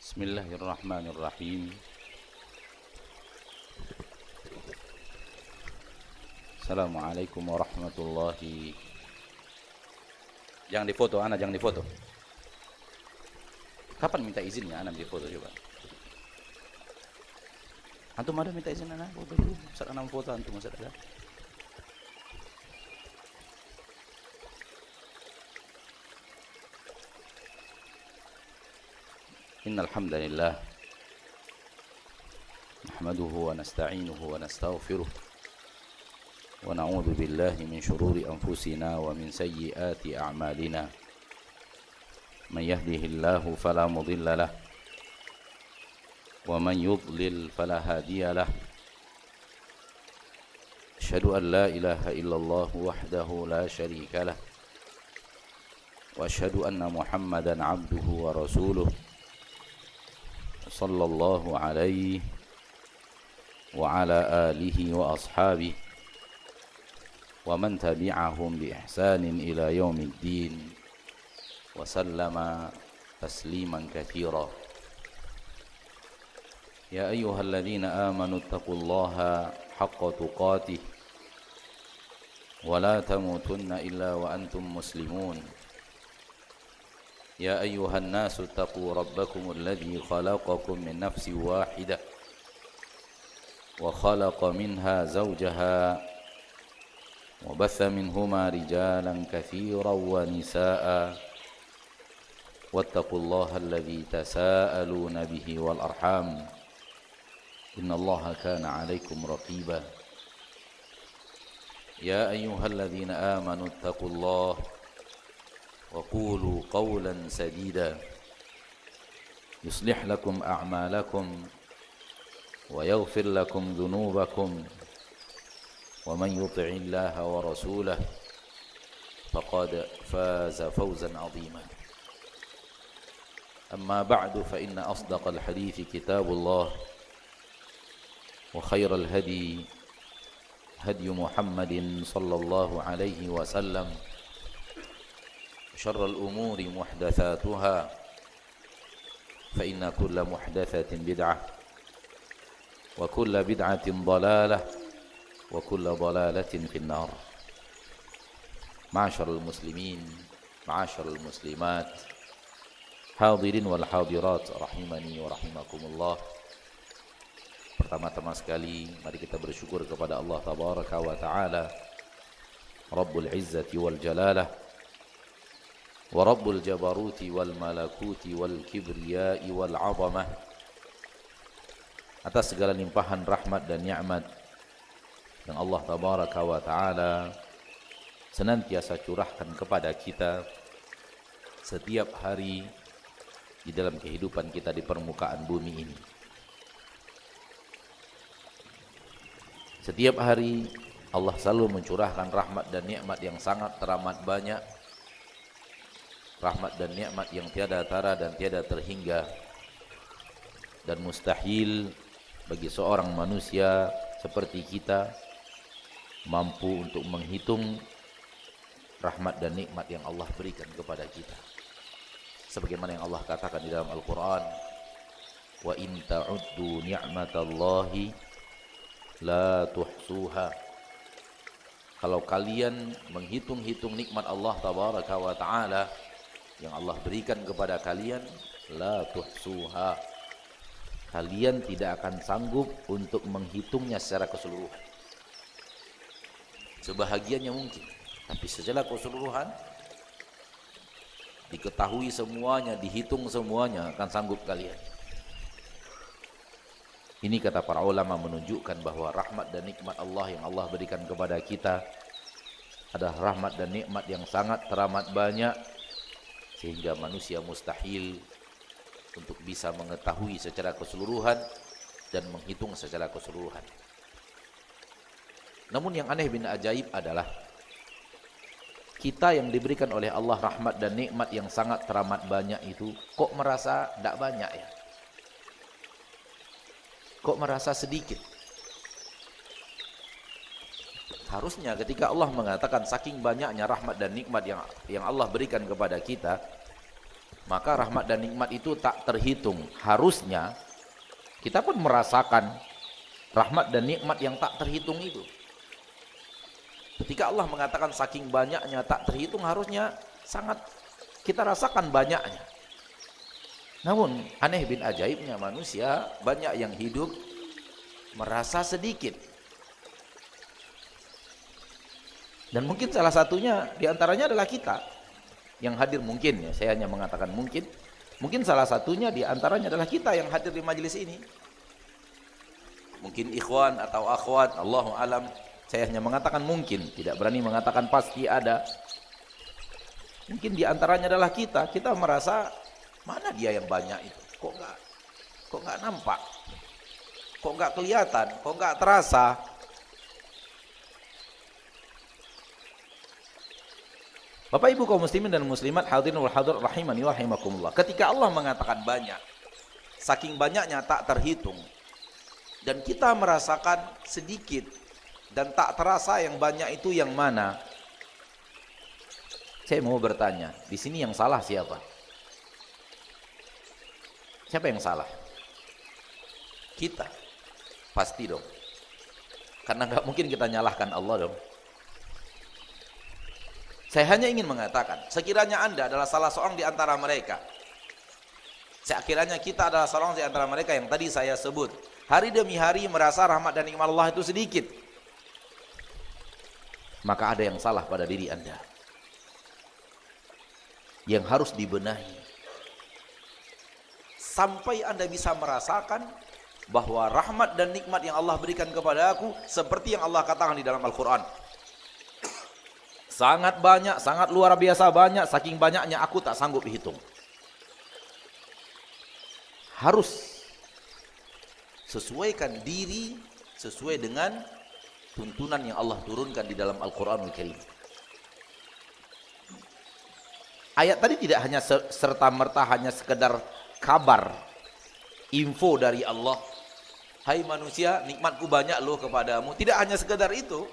Bismillahirrahmanirrahim. Assalamualaikum warahmatullahi. Jangan difoto, Ana jangan difoto. Kapan minta izinnya Ana difoto coba? Antum ada minta izin Ana foto dulu? Saat Ana foto antum masa ada? Innal hamdalillah nahmaduhu wa nasta'inuhu wa nastaghfiruh wa na'udzu billahi min shururi anfusina wa min sayyiati a'malina. Man yahdihillahu fala mudilla lahu wa man yudlil fala hadiya lahu. Asyhadu an la ilaha illallah wahdahu la syarika lahu wa asyhadu anna Muhammadan 'abduhu wa rasuluh. Sallallahu alaihi wa ala alihi wa ashabihi wa man tabi'ahum bi ihsanin ila yaumiddin wa sallama tasliman katsira. Ya ayyuhalladzina amanu taqullaha haqqa tuqatih wa la tamutunna illa wa antum muslimun. يا أيها الناس اتقوا ربكم الذي خلقكم من نفس واحدة وخلق منها زوجها وبث منهما رجالا كثيرا ونساء واتقوا الله الذي تساءلون به والأرحام إن الله كان عليكم رقيبا. يا أيها الذين آمنوا اتقوا الله وقولوا قولا سديدا يصلح لكم أعمالكم ويغفر لكم ذنوبكم ومن يطع الله ورسوله فقد فاز فوزا عظيما. أما بعد فإن أصدق الحديث كتاب الله وخير الهدي هدي محمد صلى الله عليه وسلم شر الأمور محدثاتها فإن كل محدثة بدعة وكل بدعة ضلالة وكل ضلالة في النار. معاشر المسلمين معاشر المسلمات hadirin wal hadirat rahimani wa rahimakumullah. Pertama-tama sekali mari kita bersyukur kepada Allah tabaraka wa taala Rabbul Izzati wal Jalalah wa Rabbul Jabaruti wal Malakuti wal Kibriyai wal Azamah, atas segala limpahan rahmat dan nikmat yang Allah tabaraka wa taala senantiasa curahkan kepada kita setiap hari di dalam kehidupan kita di permukaan bumi ini. Setiap hari Allah selalu mencurahkan rahmat dan nikmat yang sangat teramat banyak, rahmat dan nikmat yang tiada tara dan tiada terhingga, dan mustahil bagi seorang manusia seperti kita mampu untuk menghitung rahmat dan nikmat yang Allah berikan kepada kita. Sebagaimana yang Allah katakan di dalam Al-Quran, wa in ta'uddu ni'matallahi la tuhsuha. Kalau kalian menghitung-hitung nikmat Allah tabaraka wa ta'ala yang Allah berikan kepada kalian, la tuhsuha, kalian tidak akan sanggup untuk menghitungnya secara keseluruhan. Sebahagiannya mungkin, tapi secara keseluruhan diketahui semuanya, dihitung semuanya, akan sanggup kalian. Ini kata para ulama menunjukkan bahwa rahmat dan nikmat Allah yang Allah berikan kepada kita adalah rahmat dan nikmat yang sangat teramat banyak, sehingga manusia mustahil untuk bisa mengetahui secara keseluruhan dan menghitung secara keseluruhan. Namun yang aneh bin ajaib adalah kita yang diberikan oleh Allah rahmat dan nikmat yang sangat teramat banyak itu kok merasa tidak banyak ya? Kok merasa sedikit? Harusnya ketika Allah mengatakan saking banyaknya rahmat dan nikmat yang Allah berikan kepada kita, maka rahmat dan nikmat itu tak terhitung. Harusnya kita pun merasakan rahmat dan nikmat yang tak terhitung itu. Ketika Allah mengatakan saking banyaknya tak terhitung, harusnya sangat kita rasakan banyaknya. Namun aneh bin ajaibnya manusia, banyak yang hidup merasa sedikit. Dan mungkin salah satunya diantaranya adalah kita yang hadir, mungkin ya, saya hanya mengatakan mungkin salah satunya diantaranya adalah kita yang hadir di majelis ini. Mungkin ikhwan atau akhwat, Allahu alam, saya hanya mengatakan mungkin, tidak berani mengatakan pasti ada. Mungkin diantaranya adalah kita merasa mana dia yang banyak itu, kok nggak nampak, kok nggak kelihatan, kok nggak terasa. Bapak Ibu kaum muslimin dan muslimat, hadirin wal hadirat rahimani wa rahimakumullah. Ketika Allah mengatakan banyak, saking banyaknya tak terhitung, dan kita merasakan sedikit dan tak terasa yang banyak itu yang mana? Saya mau bertanya, di sini yang salah siapa? Siapa yang salah? Kita. Pasti dong. Karena nggak mungkin kita nyalahkan Allah dong. Saya hanya ingin mengatakan, sekiranya Anda adalah salah seorang di antara mereka, sekiranya kita adalah seorang di antara mereka yang tadi saya sebut, hari demi hari merasa rahmat dan nikmat Allah itu sedikit, maka ada yang salah pada diri Anda yang harus dibenahi sampai Anda bisa merasakan bahwa rahmat dan nikmat yang Allah berikan kepada aku seperti yang Allah katakan di dalam Al-Quran, sangat banyak, sangat luar biasa banyak, saking banyaknya aku tak sanggup dihitung. Harus sesuaikan diri sesuai dengan tuntunan yang Allah turunkan di dalam Al-Quranul Karim. Ayat tadi tidak hanya serta-merta hanya sekedar kabar, info dari Allah, hai manusia, nikmatku banyak loh kepadamu. Tidak hanya sekedar itu.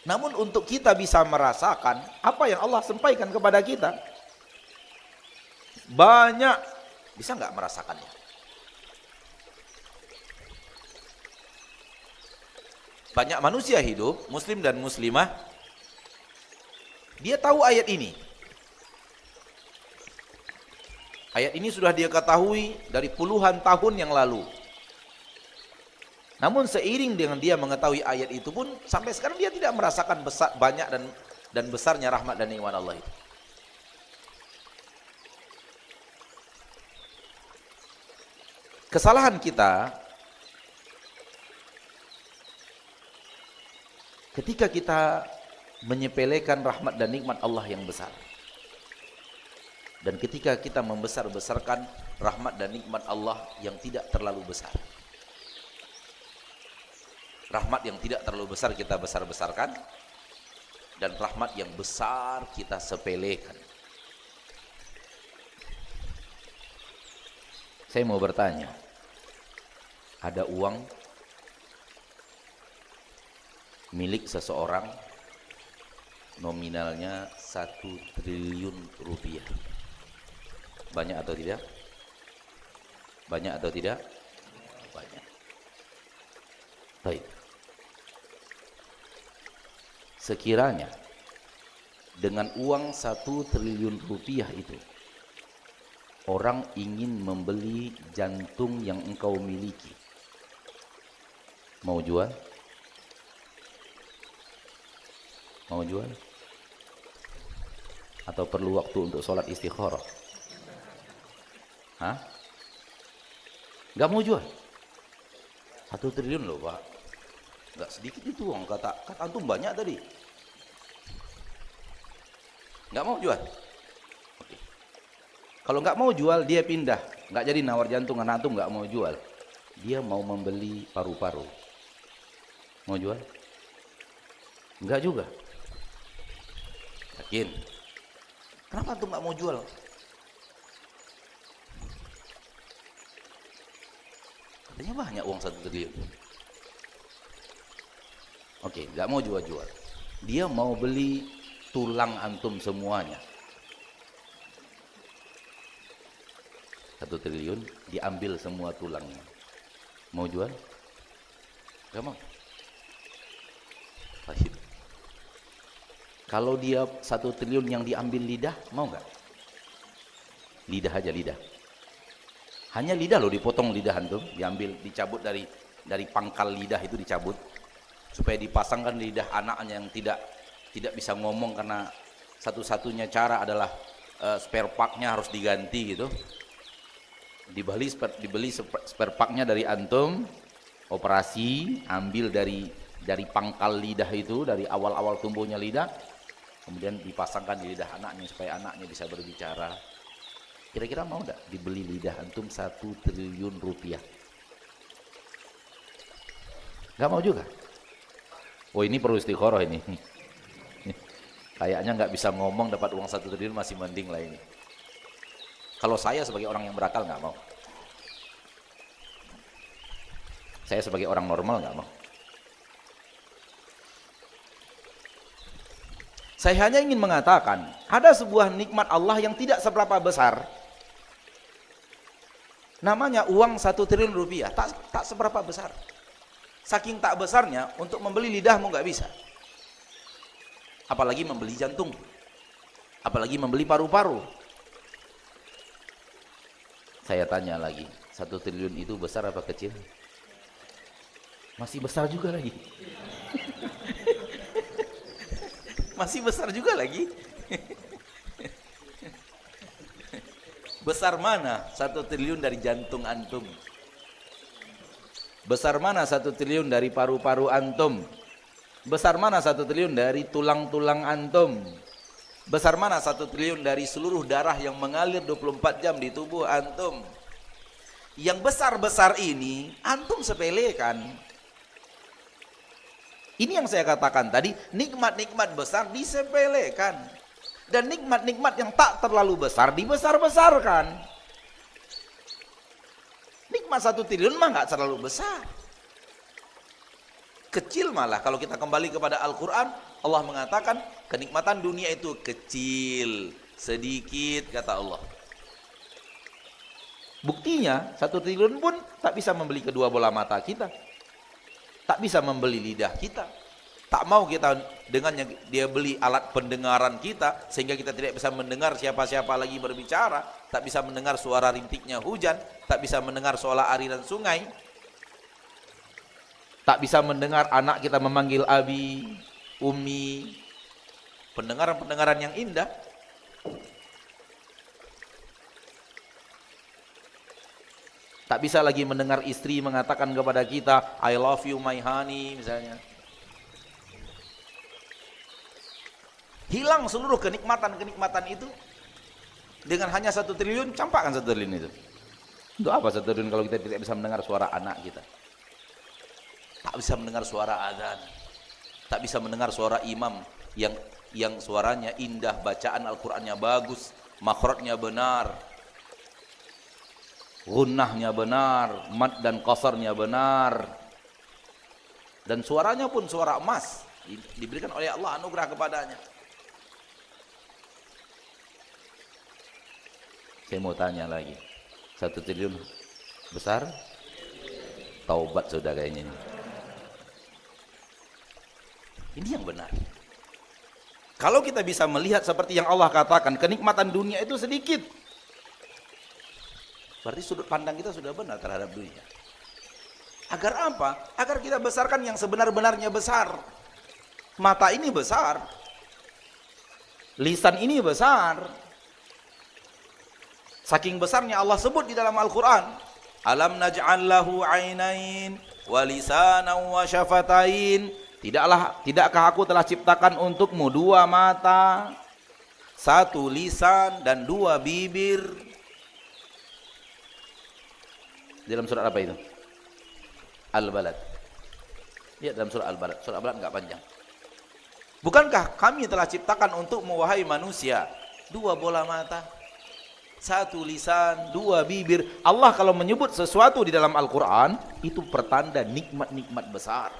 Namun untuk kita bisa merasakan apa yang Allah sampaikan kepada kita, banyak, bisa nggak merasakannya? Banyak manusia hidup, muslim dan muslimah, dia tahu ayat ini. Ayat ini sudah dia ketahui dari puluhan tahun yang lalu. Namun seiring dengan dia mengetahui ayat itu pun, sampai sekarang dia tidak merasakan banyak dan besarnya rahmat dan nikmat Allah itu. Kesalahan kita ketika kita menyepelekan rahmat dan nikmat Allah yang besar, dan ketika kita membesar-besarkan rahmat dan nikmat Allah yang tidak terlalu besar. Rahmat yang tidak terlalu besar kita besar-besarkan, dan rahmat yang besar kita sepelekan. Saya mau bertanya, ada uang milik seseorang nominalnya 1 triliun rupiah. Banyak atau tidak? Banyak atau tidak? Banyak. Baik. Sekiranya dengan uang 1 triliun rupiah itu orang ingin membeli jantung yang engkau miliki, mau jual? Mau jual? Atau perlu waktu untuk sholat istikharah? Hah? Gak mau jual? 1 triliun loh Pak, gak sedikit itu uang, kata antum banyak tadi. Gak mau jual? Oke. Kalau gak mau jual, dia pindah, gak jadi nawar jantung, karena antum gak mau jual, dia mau membeli paru-paru, mau jual? Enggak juga. Yakin? Kenapa antum gak mau jual? Katanya banyak uang 1 triliun. Oke, gak mau jual-jual. Dia mau beli tulang antum semuanya. 1 triliun diambil semua tulangnya. Mau jual? Gak mau. Pahit. Kalau dia 1 triliun yang diambil lidah, mau gak? Lidah aja, lidah. Hanya lidah loh, dipotong lidah antum, diambil, dicabut dari pangkal lidah itu dicabut supaya dipasangkan lidah anaknya yang tidak bisa ngomong karena satu-satunya cara adalah spare partnya harus diganti gitu. Dibeli spare partnya dari antum, operasi, ambil dari pangkal lidah itu, dari awal-awal tumbuhnya lidah, kemudian dipasangkan di lidah anaknya supaya anaknya bisa berbicara. Kira-kira mau enggak dibeli lidah antum 1 triliun rupiah? Enggak mau juga. Oh, ini perlu istikharah ini. Kayaknya enggak bisa ngomong dapat uang 1 triliun masih mending lah ini. Kalau saya sebagai orang yang berakal enggak mau. Saya sebagai orang normal enggak mau. Saya hanya ingin mengatakan, ada sebuah nikmat Allah yang tidak seberapa besar. Namanya uang 1 triliun rupiah, tak seberapa besar. Saking tak besarnya, untuk membeli lidahmu nggak bisa. Apalagi membeli jantung. Apalagi membeli paru-paru. Saya tanya lagi, 1 triliun itu besar apa kecil? Masih besar juga lagi. Masih besar juga lagi. Besar mana 1 triliun dari jantung antum? Besar mana 1 triliun dari paru-paru antum? Besar mana 1 triliun dari tulang-tulang antum? Besar mana 1 triliun dari seluruh darah yang mengalir 24 jam di tubuh antum? Yang besar-besar ini antum sepelekan. Ini yang saya katakan tadi, nikmat-nikmat besar disepelekan. Dan nikmat-nikmat yang tak terlalu besar dibesar-besarkan. Nikmat 1 triliun mah nggak terlalu besar. Kecil malah. Kalau kita kembali kepada Al-Quran, Allah mengatakan kenikmatan dunia itu kecil, sedikit, kata Allah. Buktinya 1 triliun pun tak bisa membeli kedua bola mata kita, tak bisa membeli lidah kita. Tak mau kita dengannya dia beli alat pendengaran kita sehingga kita tidak bisa mendengar siapa-siapa lagi berbicara, tak bisa mendengar suara rintiknya hujan, tak bisa mendengar suara aliran sungai, tak bisa mendengar anak kita memanggil abi, umi, pendengaran-pendengaran yang indah. Tak bisa lagi mendengar istri mengatakan kepada kita, I love you my honey, misalnya. Hilang seluruh kenikmatan-kenikmatan itu dengan hanya 1 triliun. Campakkan 1 triliun itu. Untuk apa 1 triliun kalau kita tidak bisa mendengar suara anak kita? Tak bisa mendengar suara azan, tak bisa mendengar suara imam yang suaranya indah, bacaan Al-Qur'annya bagus, makhrajnya benar, gunnahnya benar, mad dan qasarnya benar, dan suaranya pun suara emas, diberikan oleh Allah anugerah kepadanya. Saya mau tanya lagi, 1 triliun besar? Taubat sudah kayaknya. Ini yang benar. Kalau kita bisa melihat seperti yang Allah katakan, kenikmatan dunia itu sedikit, berarti sudut pandang kita sudah benar terhadap dunia. Agar apa? Agar kita besarkan yang sebenar-benarnya besar. Mata ini besar, lisan ini besar. Saking besarnya Allah sebut di dalam Al-Quran, alam naj'al lahu ainain wa lisanan wa syafatain. Tidakkah aku telah ciptakan untukmu 2 mata, 1 lisan dan 2 bibir? Dalam surat apa itu? Al-Balad. Ya, dalam surat Al-Balad. Surat Al-Balad enggak panjang. Bukankah kami telah ciptakan untukmu wahai manusia 2 bola mata, 1 lisan, 2 bibir. Allah kalau menyebut sesuatu di dalam Al-Quran, itu pertanda nikmat-nikmat besar.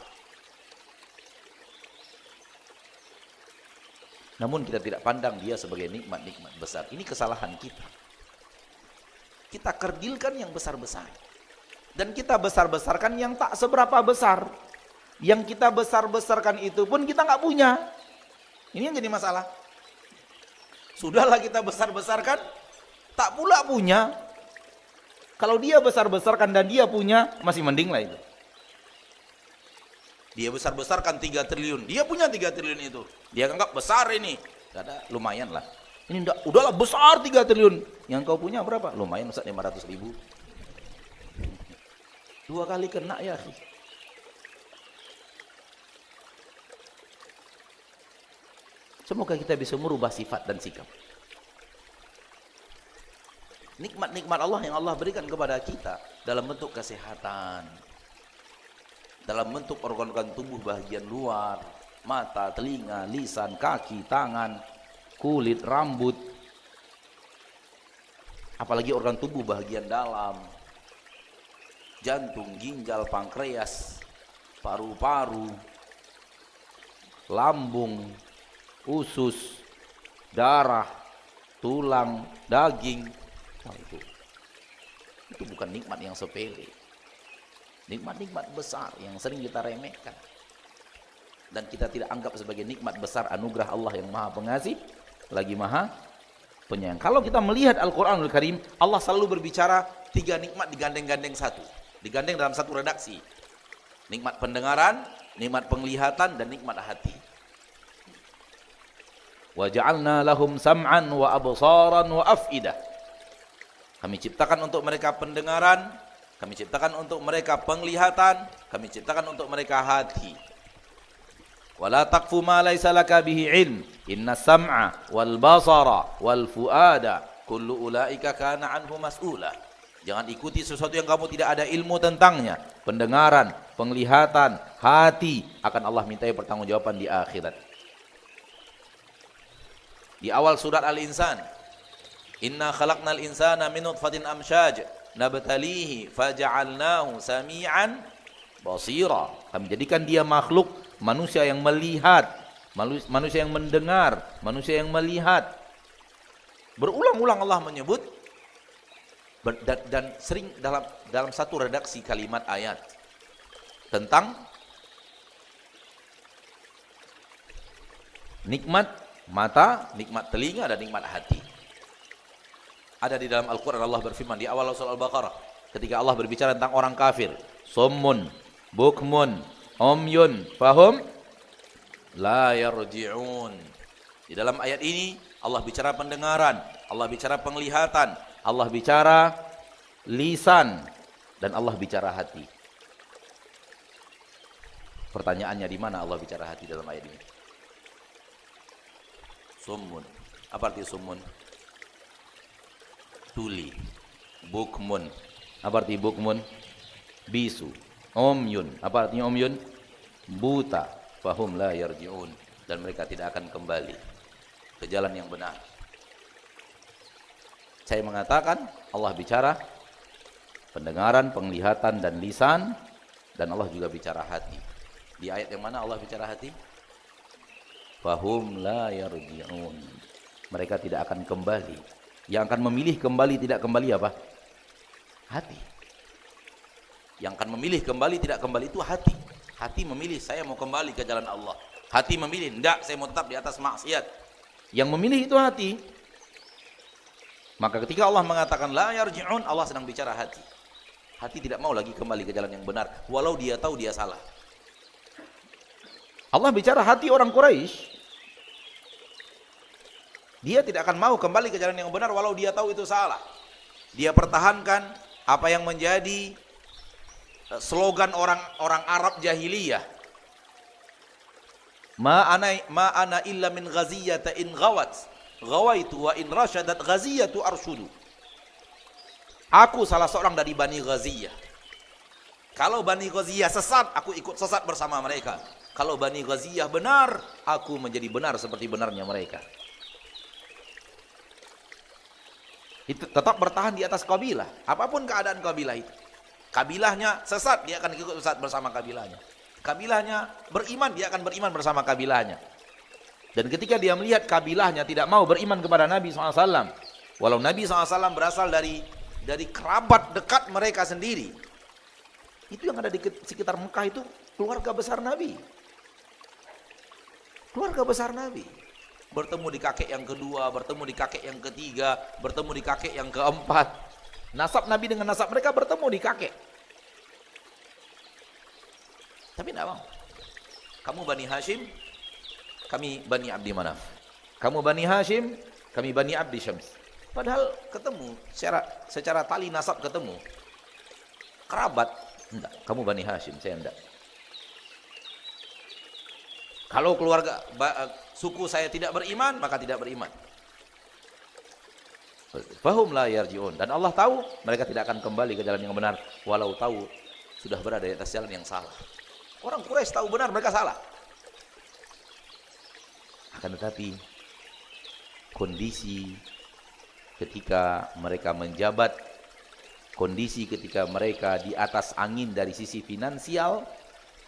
Namun kita tidak pandang dia sebagai nikmat-nikmat besar. Ini kesalahan kita. Kita kerdilkan yang besar-besar. Dan kita besar-besarkan yang tak seberapa besar. Yang kita besar-besarkan itu pun kita nggak punya. Ini yang jadi masalah. Sudahlah kita besar-besarkan, tak pula punya. Kalau dia besar-besarkan dan dia punya, masih mending lah itu. Dia besar-besarkan 3 triliun, dia punya 3 triliun itu. Dia anggap besar ini. Kata, lumayan lah. Ini udahlah besar 3 triliun. Yang kau punya berapa? Lumayan Ustaz, 500.000. 2 kali kena ya. Semoga kita bisa merubah sifat dan sikap. Nikmat-nikmat Allah yang Allah berikan kepada kita dalam bentuk kesehatan, dalam bentuk organ-organ tubuh bagian luar, mata, telinga, lisan, kaki, tangan, kulit, rambut, apalagi organ tubuh bagian dalam, jantung, ginjal, pankreas, paru-paru, lambung, usus, darah, tulang, daging. Nah, itu bukan nikmat yang sepele. Nikmat-nikmat besar yang sering kita remehkan. Dan kita tidak anggap sebagai nikmat besar anugerah Allah yang Maha Pengasih, lagi Maha Penyayang. Kalau kita melihat Al-Qur'anul Karim, Allah selalu berbicara 3 nikmat digandeng-gandeng satu. Digandeng dalam satu redaksi. Nikmat pendengaran, nikmat penglihatan, dan nikmat hati. Wa ja'alna lahum sam'an wa absaran wa af'idah. Kami ciptakan untuk mereka pendengaran, kami ciptakan untuk mereka penglihatan, kami ciptakan untuk mereka hati. Wala taqfu ma laysa laka bihi ilm, inna sam'a wal basara wal fuada kullu ulaika kana anhu mas'ula. Jangan ikuti sesuatu yang kamu tidak ada ilmu tentangnya. Pendengaran, penglihatan, hati akan Allah mintai pertanggungjawaban di akhirat. Di awal surat Al-Insan, inna khalaqnal insana min nutfatin amsyaj nabtalihi faja'alnahu sami'an basira. Kami jadikan dia makhluk manusia yang melihat, manusia yang mendengar, manusia yang melihat. Berulang-ulang Allah menyebut dan sering dalam satu redaksi kalimat ayat tentang nikmat mata, nikmat telinga, dan nikmat hati. Ada di dalam Al-Quran Allah berfirman di awal surah Al-Baqarah ketika Allah berbicara tentang orang kafir, summun, bukmun, umyun, fahum la yarji'un. Di dalam ayat ini Allah bicara pendengaran, Allah bicara penglihatan, Allah bicara lisan, dan Allah bicara hati. Pertanyaannya, di mana Allah bicara hati dalam ayat ini? Summun. Apa arti summun? Tuli. Bukmun. Apa arti bukmun? Bisu. Umyun. Apa artinya umyun? Buta. Fahum la yarji'un. Dan mereka tidak akan kembali ke jalan yang benar. Saya mengatakan Allah bicara pendengaran, penglihatan, dan lisan, dan Allah juga bicara hati. Di ayat yang mana Allah bicara hati? Fahum la yarji'un. Mereka tidak akan kembali. Yang akan memilih kembali tidak kembali apa? Hati. Yang akan memilih kembali tidak kembali itu hati. Hati memilih, saya mau kembali ke jalan Allah. Hati memilih, enggak, saya mau tetap di atas maksiat. Yang memilih itu hati. Maka ketika Allah mengatakan la yarji'un, Allah sedang bicara hati. Hati tidak mau lagi kembali ke jalan yang benar, walau dia tahu dia salah. Allah bicara hati orang Quraisy. Dia tidak akan mau kembali ke jalan yang benar walau dia tahu itu salah. Dia pertahankan apa yang menjadi slogan orang Arab jahiliyah. Ma ana illa min ghaziyata in ghawat ghawaitu wa in rasyadat ghaziyatu arshudu. Aku salah seorang dari Bani Ghaziyah. Kalau Bani Ghaziyah sesat, aku ikut sesat bersama mereka. Kalau Bani Ghaziyah benar, aku menjadi benar seperti benarnya mereka. Itu tetap bertahan di atas kabilah, apapun keadaan kabilah itu. Kabilahnya sesat, dia akan ikut sesat bersama kabilahnya. Kabilahnya beriman, dia akan beriman bersama kabilahnya. Dan ketika dia melihat kabilahnya tidak mau beriman kepada Nabi SAW, walau Nabi SAW berasal dari kerabat dekat mereka sendiri, itu yang ada di sekitar Mekah itu keluarga besar Nabi. Keluarga besar Nabi. Bertemu di kakek yang kedua, bertemu di kakek yang ketiga, bertemu di kakek yang keempat. Nasab Nabi dengan nasab mereka bertemu di kakek. Tapi tidak mau. Kamu Bani Hashim, kami Bani Abdi Manaf. Kamu Bani Hashim, kami Bani Abdi Syams. Padahal ketemu secara tali nasab ketemu. Kerabat, enggak. Kamu Bani Hashim, saya enggak. Kalau keluarga suku saya tidak beriman, maka tidak beriman. Fahum la yarji'un. Dan Allah tahu mereka tidak akan kembali ke jalan yang benar, walau tahu sudah berada di atas jalan yang salah. Orang Quraisy tahu benar mereka salah. Akan tetapi kondisi ketika mereka menjabat, kondisi ketika mereka di atas angin dari sisi finansial,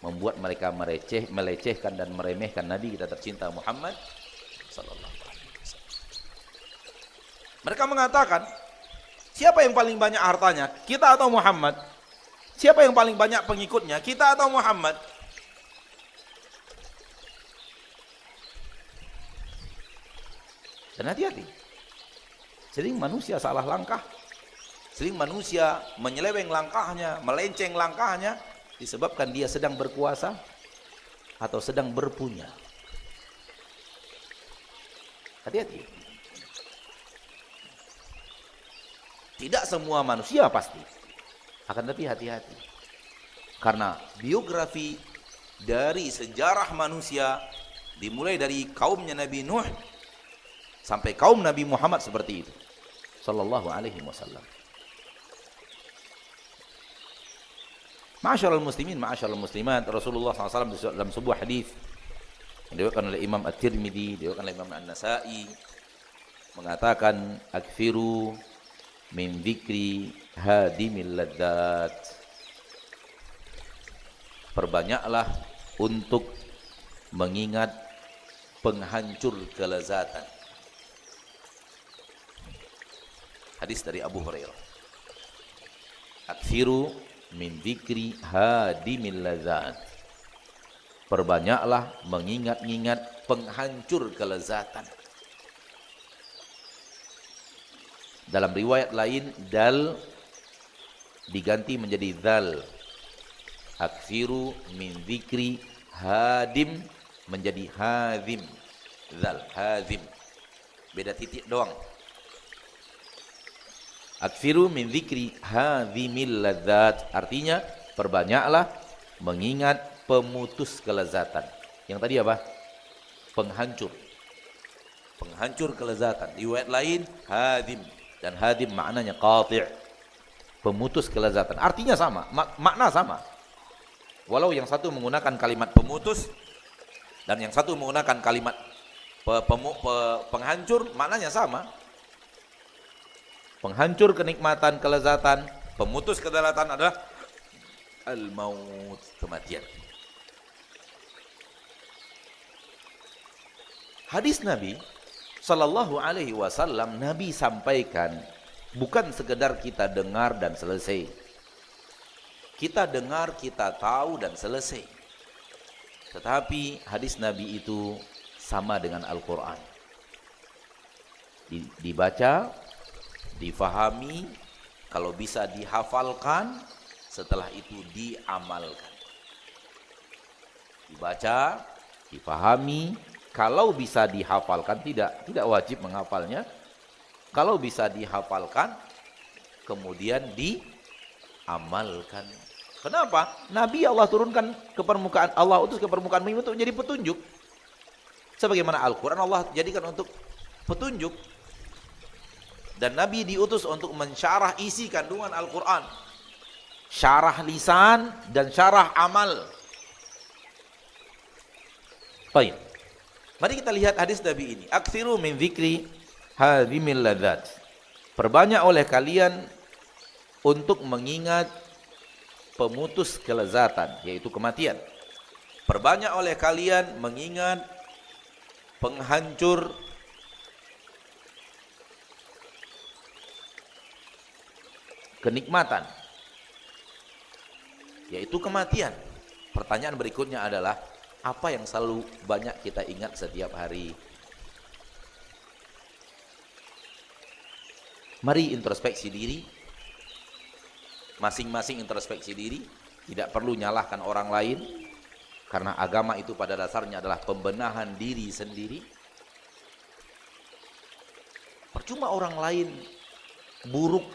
membuat mereka melecehkan dan meremehkan Nabi kita tercinta Muhammad sallallahu alaihi wasallam. Mereka mengatakan, siapa yang paling banyak hartanya? Kita atau Muhammad? Siapa yang paling banyak pengikutnya? Kita atau Muhammad? Dan hati-hati. Sering manusia salah langkah. Sering manusia menyeleweng langkahnya, melenceng langkahnya, disebabkan dia sedang berkuasa atau sedang berpunya. Hati-hati. Tidak semua manusia pasti. Akan tetapi hati-hati. Karena biografi dari sejarah manusia dimulai dari kaumnya Nabi Nuh sampai kaum Nabi Muhammad seperti itu. Sallallahu alaihi wasallam. Ma'asyiral muslimin, ma'asyiral muslimat, Rasulullah SAW dalam sebuah hadis yang diriwayatkan oleh Imam At-Tirmidzi, diriwayatkan oleh Imam An-Nasa'i, mengatakan akfiru min dzikri hadimil ladzat. Perbanyaklah untuk mengingat penghancur kelezatan. Hadis dari Abu Hurairah. Akfiru min dzikri hadimil ladzat. Perbanyaklah mengingat-ingat penghancur kelezatan. Dalam riwayat lain dal diganti menjadi dzal. Akfiru min dzikri hadim menjadi hadim. Dzal hadim. Beda titik doang. Akfiru min dzikri hadhimil ladzat, artinya perbanyaklah mengingat pemutus kelezatan. Yang tadi apa? Penghancur. Penghancur kelezatan. Riwayat lain hadim, dan hadim maknanya qati', pemutus kelezatan. Artinya sama, makna sama. Walau yang satu menggunakan kalimat pemutus dan yang satu menggunakan kalimat penghancur, maknanya sama. Penghancur kenikmatan, kelezatan, pemutus kedaratan adalah al-maut, kematian. Hadis Nabi sallallahu alaihi wasallam, Nabi sampaikan bukan sekedar kita dengar dan selesai. Kita dengar, kita tahu dan selesai. Tetapi hadis Nabi itu sama dengan Al-Quran. Dibaca, difahami, kalau bisa dihafalkan, setelah itu diamalkan. Dibaca, difahami, kalau bisa dihafalkan, tidak wajib menghafalnya. Kalau bisa dihafalkan, kemudian diamalkan. Kenapa? Nabi Allah turunkan ke permukaan, Allah utus ke permukaan bumi untuk jadi petunjuk. Sebagaimana Al-Quran Allah jadikan untuk petunjuk. Dan Nabi diutus untuk mensyarah isi kandungan Al-Quran. Syarah lisan dan syarah amal. Baik. Mari kita lihat hadis Nabi ini. Aktsiru min dzikri hadhimil ladzat. Perbanyak oleh kalian untuk mengingat pemutus kelezatan, yaitu kematian. Perbanyak oleh kalian mengingat penghancur kenikmatan, yaitu kematian. Pertanyaan berikutnya adalah, apa yang selalu banyak kita ingat setiap hari? Mari introspeksi diri, masing-masing introspeksi diri, tidak perlu nyalahkan orang lain, karena agama itu pada dasarnya adalah pembenahan diri sendiri. Percuma orang lain buruk,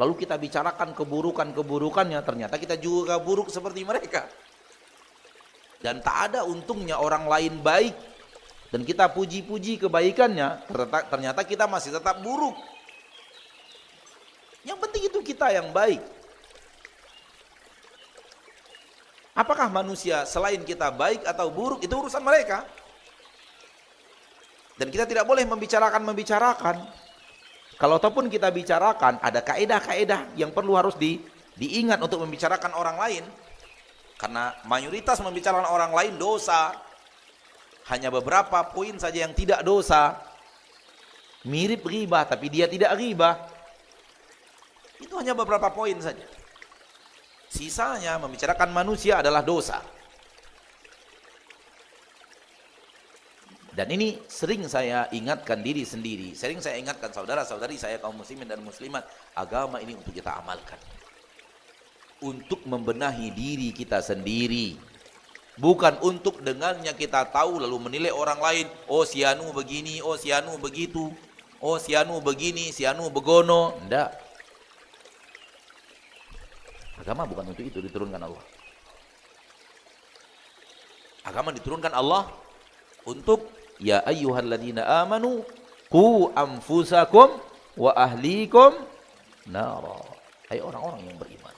lalu kita bicarakan keburukan-keburukannya, ternyata kita juga buruk seperti mereka. Dan tak ada untungnya orang lain baik, dan kita puji-puji kebaikannya, ternyata kita masih tetap buruk. Yang penting itu kita yang baik. Apakah manusia selain kita baik atau buruk, itu urusan mereka. Dan kita tidak boleh membicarakan. Kalau ataupun kita bicarakan, ada kaedah-kaedah yang perlu harus diingat untuk membicarakan orang lain. Karena mayoritas membicarakan orang lain dosa. Hanya beberapa poin saja yang tidak dosa. Mirip ghibah tapi dia tidak ghibah. Itu hanya beberapa poin saja. Sisanya membicarakan manusia adalah dosa. Dan ini sering saya ingatkan diri sendiri, sering saya ingatkan saudara-saudari saya kaum muslimin dan muslimat, agama ini untuk kita amalkan. Untuk membenahi diri kita sendiri. Bukan untuk dengannya kita tahu lalu menilai orang lain, oh si anu begini, oh si anu begitu, oh si anu begini, si anu begono. Tidak. Agama bukan untuk itu diturunkan Allah. Agama diturunkan Allah untuk ya ayyuhalladzina amanu qu anfusakum wa ahlikum nara. Hai orang-orang yang beriman,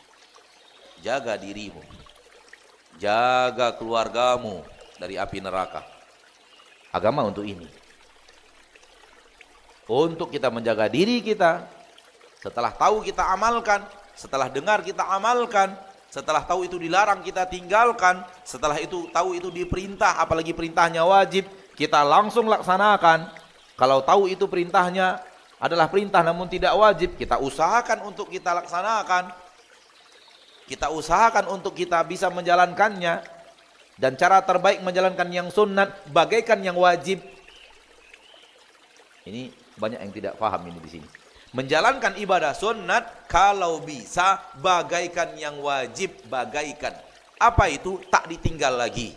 jaga dirimu, jaga keluargamu dari api neraka. Agama untuk ini. Untuk kita menjaga diri kita, setelah tahu kita amalkan, setelah dengar kita amalkan, setelah tahu itu dilarang kita tinggalkan, setelah itu tahu itu diperintah, apalagi perintahnya wajib, kita langsung laksanakan. Kalau tahu itu perintahnya adalah perintah namun tidak wajib, kita usahakan untuk kita laksanakan. Kita usahakan untuk kita bisa menjalankannya. Dan cara terbaik menjalankan yang sunat bagaikan yang wajib. Ini banyak yang tidak paham ini di sini. Menjalankan ibadah sunat kalau bisa bagaikan yang wajib, bagaikan. Apa itu? Tak ditinggal lagi.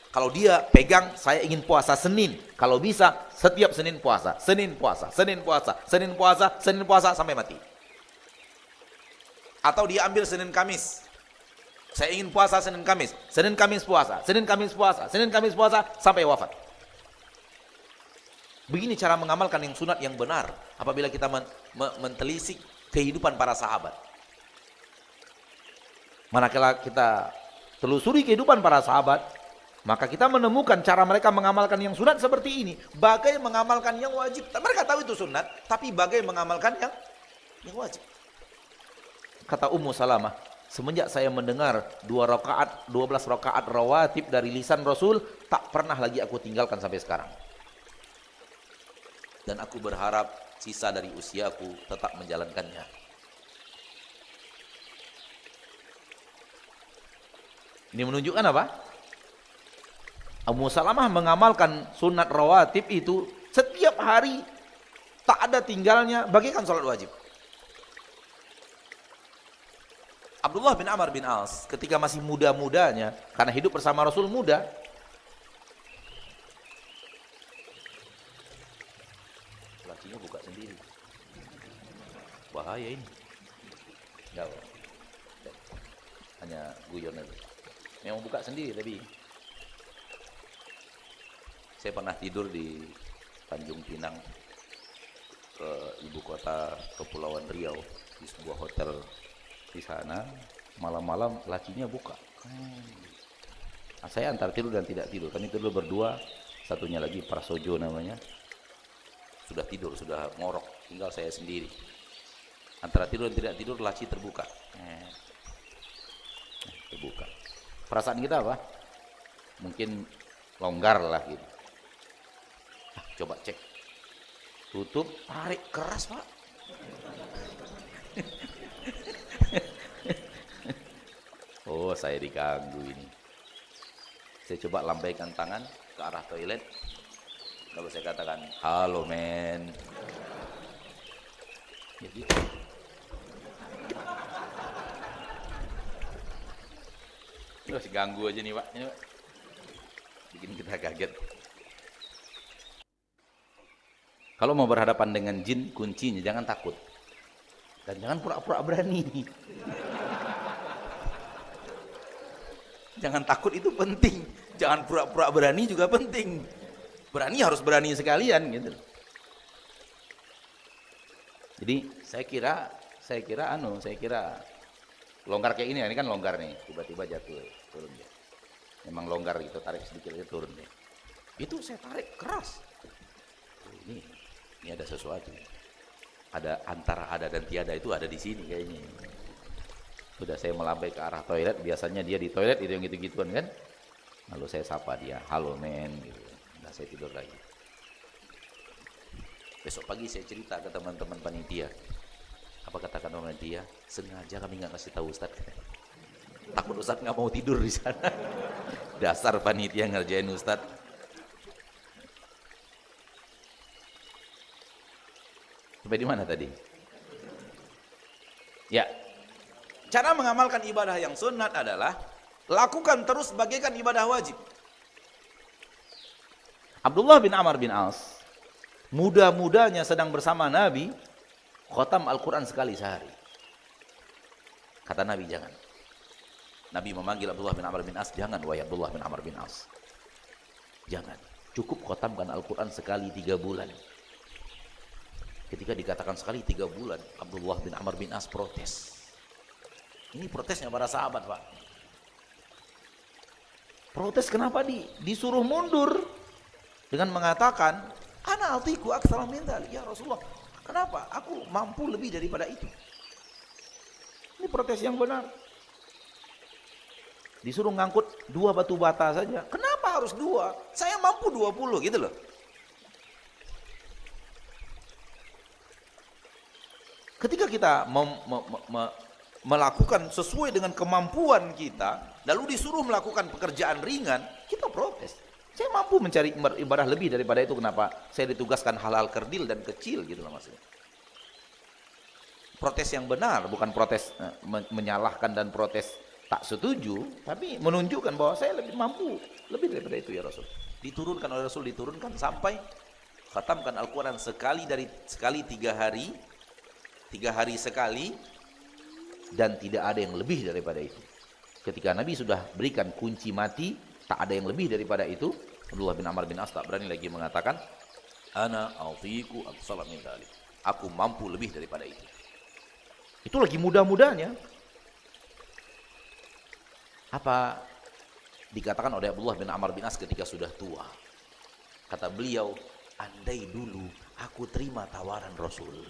Kalau dia pegang, saya ingin puasa Senin. Kalau bisa, setiap Senin puasa. Senin puasa, Senin puasa, Senin puasa, Senin puasa sampai mati. Atau dia ambil Senin Kamis. Saya ingin puasa Senin Kamis. Senin Kamis puasa, Senin Kamis puasa, Senin Kamis puasa sampai wafat. Begini cara mengamalkan yang sunat yang benar. Apabila kita mentelisik kehidupan para sahabat. Manakala kita telusuri kehidupan para sahabat, maka kita menemukan cara mereka mengamalkan yang sunat seperti ini. Bagai mengamalkan yang wajib. Mereka tahu itu sunat, tapi bagai mengamalkan yang wajib. Kata Ummu Salamah, semenjak saya mendengar 12 rakaat rawatib dari lisan Rasul, tak pernah lagi aku tinggalkan sampai sekarang. Dan aku berharap sisa dari usiaku tetap menjalankannya. Ini menunjukkan apa? Ummu Salamah mengamalkan sunat rawatib itu setiap hari, tak ada tinggalnya, bagaikan sholat wajib. Abdullah bin Amr bin As ketika masih muda-mudanya, karena hidup bersama Rasul muda, lacinya buka sendiri, bahaya ini. Enggak, hanya guyon aja. Memang buka sendiri, tapi saya pernah tidur di Tanjung Pinang, ke ibu kota Kepulauan Riau, di sebuah hotel di sana. Malam-malam lacinya buka. Nah, saya antara tidur dan tidak tidur. Kami tidur berdua, satunya lagi Prasojo namanya, sudah tidur, sudah ngorok, tinggal saya sendiri. Antara tidur dan tidak tidur, laci terbuka. Terbuka. Perasaan kita apa? Mungkin longgar lah gitu. Coba cek, tutup, tarik keras Pak. Oh, saya diganggu ini. Saya coba lambaikan tangan ke arah toilet, lalu saya katakan, halo men. Ya gitu. Terus ganggu aja nih Pak, ini Pak. Bikin kita kaget. Kalau mau berhadapan dengan jin, kuncinya jangan takut. Dan jangan pura-pura berani. Jangan takut itu penting. Jangan pura-pura berani juga penting. Berani harus berani sekalian gitu. Jadi saya kira longgar kayak ini kan longgar nih, tiba-tiba jatuh, turun dia. Memang longgar gitu, tarik sedikit aja turun dia. Itu saya tarik keras. Ini ada sesuatu. Ada antara ada dan tiada itu ada di sini kayaknya. Sudah saya melambai ke arah toilet, biasanya dia di toilet itu yang gitu-gituan kan. Lalu saya sapa dia, halo men gitu. Nah, saya tidur lagi. Besok pagi saya cerita ke teman-teman panitia. Apa katakan panitia? Sengaja kami nggak kasih tahu Ustaz. Takut Ustaz nggak mau tidur di sana. Dasar panitia ngerjain Ustaz. Sampai di mana tadi? Ya. Cara mengamalkan ibadah yang sunat adalah lakukan terus bagaikan ibadah wajib. Abdullah bin Amr bin As, muda-mudanya sedang bersama Nabi, khatam Al-Quran sekali sehari. Kata Nabi, jangan. Nabi memanggil Abdullah bin Amr bin As, jangan wahai Abdullah bin Amr bin As. Jangan, cukup khatamkan Al-Quran sekali 3 bulan. Ketika dikatakan sekali 3 bulan, Abdullah bin Amr bin As protes. Ini protesnya para sahabat Pak. Protes kenapa disuruh mundur dengan mengatakan, ana atiku aktsara min dzalik ya Rasulullah. Kenapa? Aku mampu lebih daripada itu. Ini protes yang benar. Disuruh ngangkut 2 batu bata saja. Kenapa harus 2? Saya mampu 20 gitu loh. Ketika kita melakukan sesuai dengan kemampuan kita, lalu disuruh melakukan pekerjaan ringan, kita protes. Saya mampu mencari ibadah lebih daripada itu, kenapa saya ditugaskan hal-hal kerdil dan kecil gitu loh maksudnya. Protes yang benar, bukan protes menyalahkan dan protes tak setuju, tapi menunjukkan bahwa saya lebih mampu lebih daripada itu ya Rasul. Diturunkan oleh Rasul, diturunkan sampai khatamkan Al-Quran sekali 3 hari, 3 hari sekali, dan tidak ada yang lebih daripada itu. Ketika Nabi sudah berikan kunci mati, tak ada yang lebih daripada itu. Abdullah bin Amr bin As tak berani lagi mengatakan, ana a'tiku aktsara min dzalik. Aku mampu lebih daripada itu. Itu lagi muda-mudanya. Apa dikatakan oleh Abdullah bin Amr bin As ketika sudah tua? Kata beliau, andai dulu aku terima tawaran Rasul.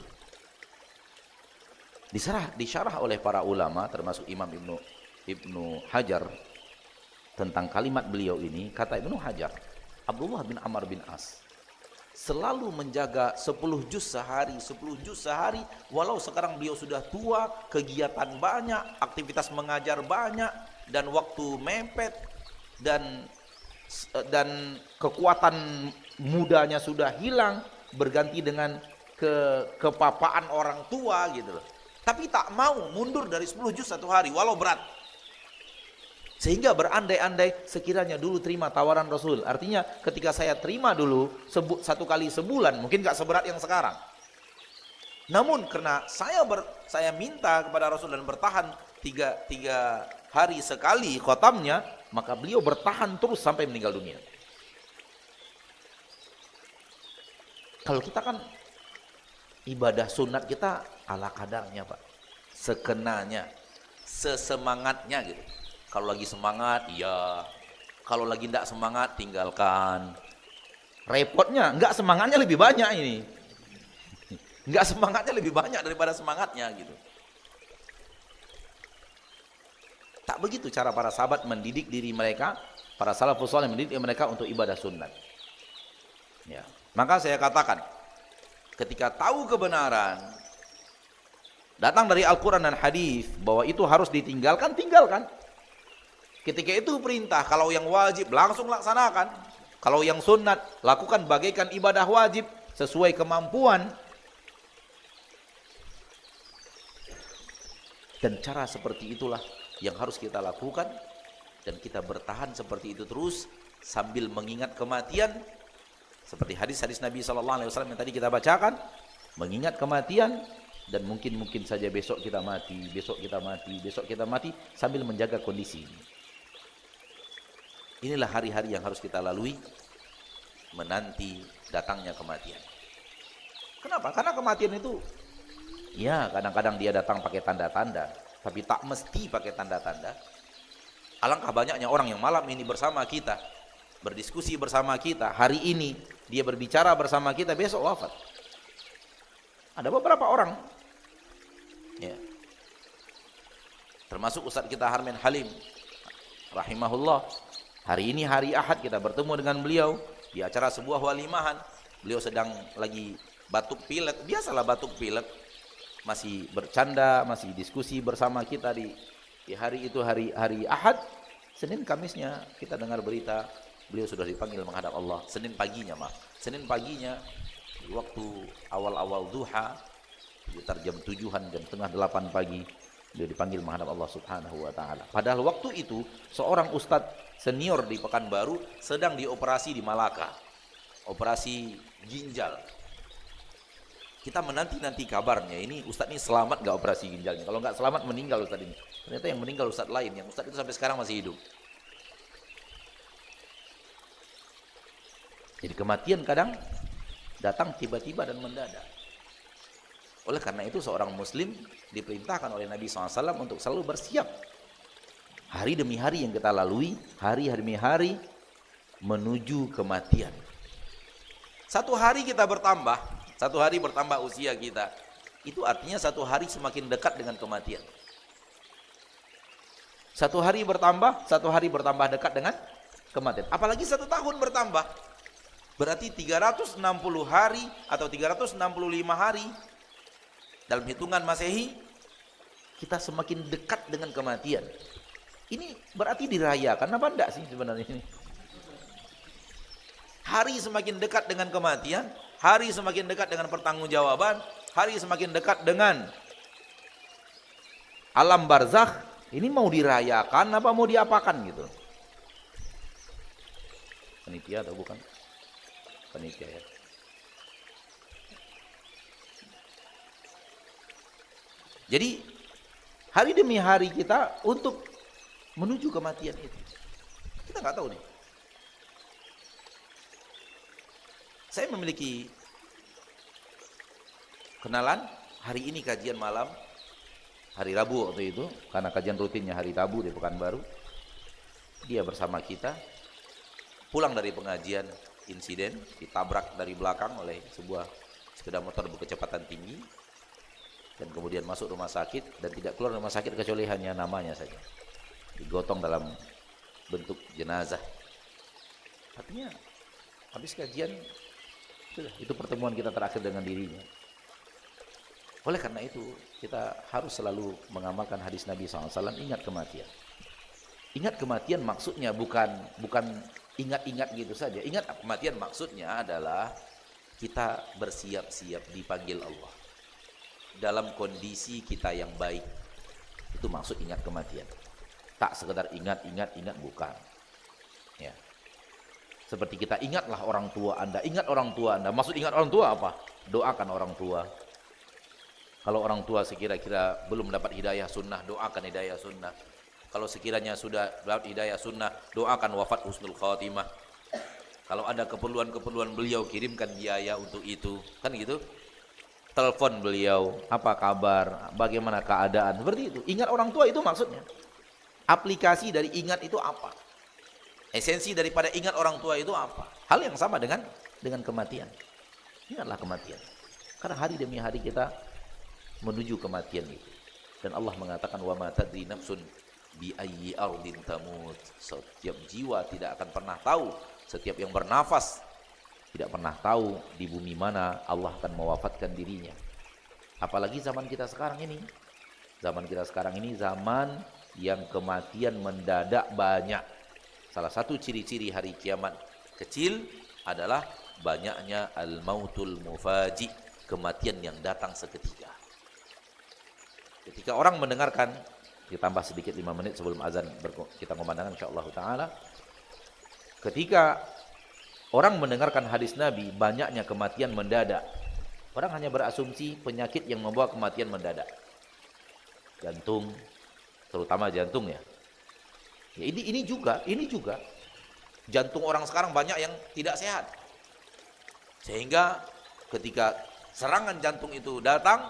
Disyarah oleh para ulama termasuk Imam Ibnu Hajar tentang kalimat beliau ini. Kata Ibnu Hajar, Abdullah bin Amr bin As selalu menjaga 10 juz sehari, 10 juz sehari, walau sekarang beliau sudah tua, kegiatan banyak, aktivitas mengajar banyak, dan waktu mepet, dan kekuatan mudanya sudah hilang, berganti dengan kepapaan orang tua gitu loh. Tapi tak mau mundur dari 10 juz satu hari, walau berat. Sehingga berandai-andai sekiranya dulu terima tawaran Rasul. Artinya ketika saya terima dulu 1 kali sebulan, mungkin gak seberat yang sekarang. Namun karena saya minta kepada Rasul dan bertahan 3 hari sekali khotamnya, maka beliau bertahan terus sampai meninggal dunia. Kalau kita kan ibadah sunat kita ala kadarnya Pak, sekenanya, sesemangatnya gitu. Kalau lagi semangat, iya. Kalau lagi tidak semangat, tinggalkan. Repotnya, enggak semangatnya lebih banyak ini. Enggak semangatnya lebih banyak daripada semangatnya gitu. Tak begitu cara para sahabat mendidik diri mereka Para salafus saleh mendidik mereka untuk ibadah sunat. Ya. Maka saya katakan, ketika tahu kebenaran datang dari Al-Quran dan hadis bahwa itu harus ditinggalkan, tinggalkan. Ketika itu perintah, kalau yang wajib langsung laksanakan. Kalau yang sunat, lakukan bagaikan ibadah wajib sesuai kemampuan. Dan cara seperti itulah yang harus kita lakukan, dan kita bertahan seperti itu terus sambil mengingat kematian, seperti hadis-hadis Nabi SAW yang tadi kita bacakan, mengingat kematian, dan mungkin saja besok kita mati, besok kita mati, besok kita mati, sambil menjaga kondisi ini. Inilah hari-hari yang harus kita lalui menanti datangnya kematian. Kenapa? Karena kematian itu ya kadang-kadang dia datang pakai tanda-tanda, tapi tak mesti pakai tanda-tanda. Alangkah banyaknya orang yang malam ini bersama kita, berdiskusi bersama kita, hari ini dia berbicara bersama kita, besok wafat. Ada beberapa orang, ya, termasuk Ustadz kita Harmen Halim rahimahullah. Hari ini hari Ahad kita bertemu dengan beliau di acara sebuah walimahan. Beliau sedang lagi batuk pilek, biasalah batuk pilek, masih bercanda, masih diskusi bersama kita di hari itu, hari Ahad. Senin Kamisnya kita dengar berita beliau sudah dipanggil menghadap Allah. Senin paginya di waktu awal-awal duha, sekitar jam 7-an, jam setengah 8 pagi, beliau dipanggil menghadap Allah Subhanahu wa taala. Padahal waktu itu seorang ustadz senior di Pekanbaru sedang dioperasi di Malaka, operasi ginjal. Kita menanti kabarnya, ini ustadz ini selamat gak operasi ginjalnya? Kalau gak selamat, meninggal ustadz ini. Ternyata yang meninggal ustadz lain, yang ustadz itu sampai sekarang masih hidup. Jadi kematian kadang datang tiba-tiba dan mendadak. Oleh karena itu seorang muslim diperintahkan oleh Nabi SAW untuk selalu bersiap. Hari demi hari yang kita lalui, hari demi hari menuju kematian. Satu hari kita bertambah, satu hari bertambah usia kita, itu artinya satu hari semakin dekat dengan kematian. Satu hari bertambah dekat dengan kematian. Apalagi 1 tahun bertambah, berarti 360 hari atau 365 hari dalam hitungan Masehi, kita semakin dekat dengan kematian. Ini berarti dirayakan apa enggak sih sebenarnya ini? Hari semakin dekat dengan kematian, hari semakin dekat dengan pertanggungjawaban, hari semakin dekat dengan alam barzakh. Ini mau dirayakan apa mau diapakan gitu? Panitia atau bukan? Panitia ya. Jadi hari demi hari kita untuk menuju kematian itu. Kita nggak tahu nih. Saya memiliki kenalan, hari ini kajian malam, hari Rabu waktu itu, karena kajian rutinnya hari Rabu di Pekanbaru. Dia bersama kita, pulang dari pengajian, insiden, ditabrak dari belakang oleh sebuah sepeda motor berkecepatan tinggi, dan kemudian masuk rumah sakit, dan tidak keluar rumah sakit kecuali hanya namanya saja, digotong dalam bentuk jenazah. Artinya habis kajian sudah, itu pertemuan kita terakhir dengan dirinya. Oleh karena itu kita harus selalu mengamalkan hadis Nabi SAW, ingat kematian. Ingat kematian maksudnya bukan ingat-ingat gitu saja. Ingat kematian maksudnya adalah kita bersiap-siap dipanggil Allah dalam kondisi kita yang baik. Itu maksud ingat kematian. Tak sekedar ingat, bukan. Ya. Seperti kita ingatlah orang tua Anda, ingat orang tua Anda. Maksud ingat orang tua apa? Doakan orang tua. Kalau orang tua sekira-kira belum dapat hidayah sunnah, doakan hidayah sunnah. Kalau sekiranya sudah dapat hidayah sunnah, doakan wafat husnul khatimah. Kalau ada keperluan-keperluan beliau, kirimkan biaya untuk itu. Kan gitu? Telepon beliau, apa kabar, bagaimana keadaan, seperti itu. Ingat orang tua itu maksudnya. Aplikasi dari ingat itu apa? Esensi daripada ingat orang tua itu apa? Hal yang sama dengan kematian. Ingatlah kematian. Karena hari demi hari kita menuju kematian itu. Dan Allah mengatakan wa ma tadri nafsun bi ayyi ardin tamut. Setiap jiwa tidak akan pernah tahu, setiap yang bernafas tidak pernah tahu di bumi mana Allah akan mewafatkan dirinya. Apalagi zaman kita sekarang ini. Zaman kita sekarang ini zaman yang kematian mendadak banyak. Salah satu ciri-ciri hari kiamat kecil adalah banyaknya al-mautul mufaji, kematian yang datang seketika. Ketika orang mendengarkan, ditambah sedikit 5 menit sebelum azan kita memandangkan insyaallah taala. Ketika orang mendengarkan hadis Nabi banyaknya kematian mendadak, orang hanya berasumsi penyakit yang membawa kematian mendadak. Jantung, terutama jantung ya. Ini juga jantung orang sekarang banyak yang tidak sehat. Sehingga ketika serangan jantung itu datang,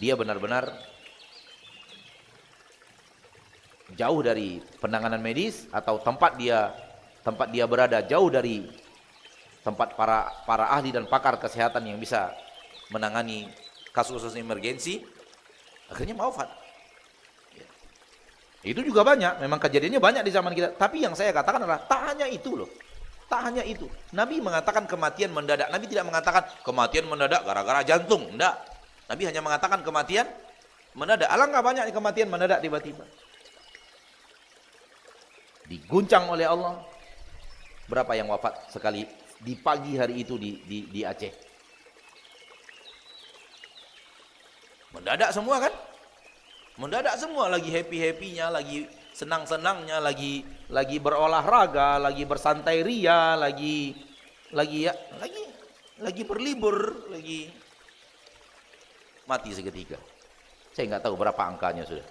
dia benar-benar jauh dari penanganan medis, atau tempat dia berada jauh dari tempat para ahli dan pakar kesehatan yang bisa menangani kasus-kasus emergensi, akhirnya wafat. Ya. Itu juga banyak, memang kejadiannya banyak di zaman kita. Tapi yang saya katakan adalah tak hanya itu loh. Tak hanya itu. Nabi mengatakan kematian mendadak. Nabi tidak mengatakan kematian mendadak gara-gara jantung. Enggak. Nabi hanya mengatakan kematian mendadak. Alangkah banyak kematian mendadak tiba-tiba. Diguncang oleh Allah. Berapa yang wafat sekali di pagi hari itu di Aceh? Mendadak semua kan? Mendadak semua, lagi happy-happynya, lagi senang-senangnya, lagi berolahraga, lagi bersantai ria, lagi berlibur, lagi mati seketika. Saya nggak tahu berapa angkanya sudah.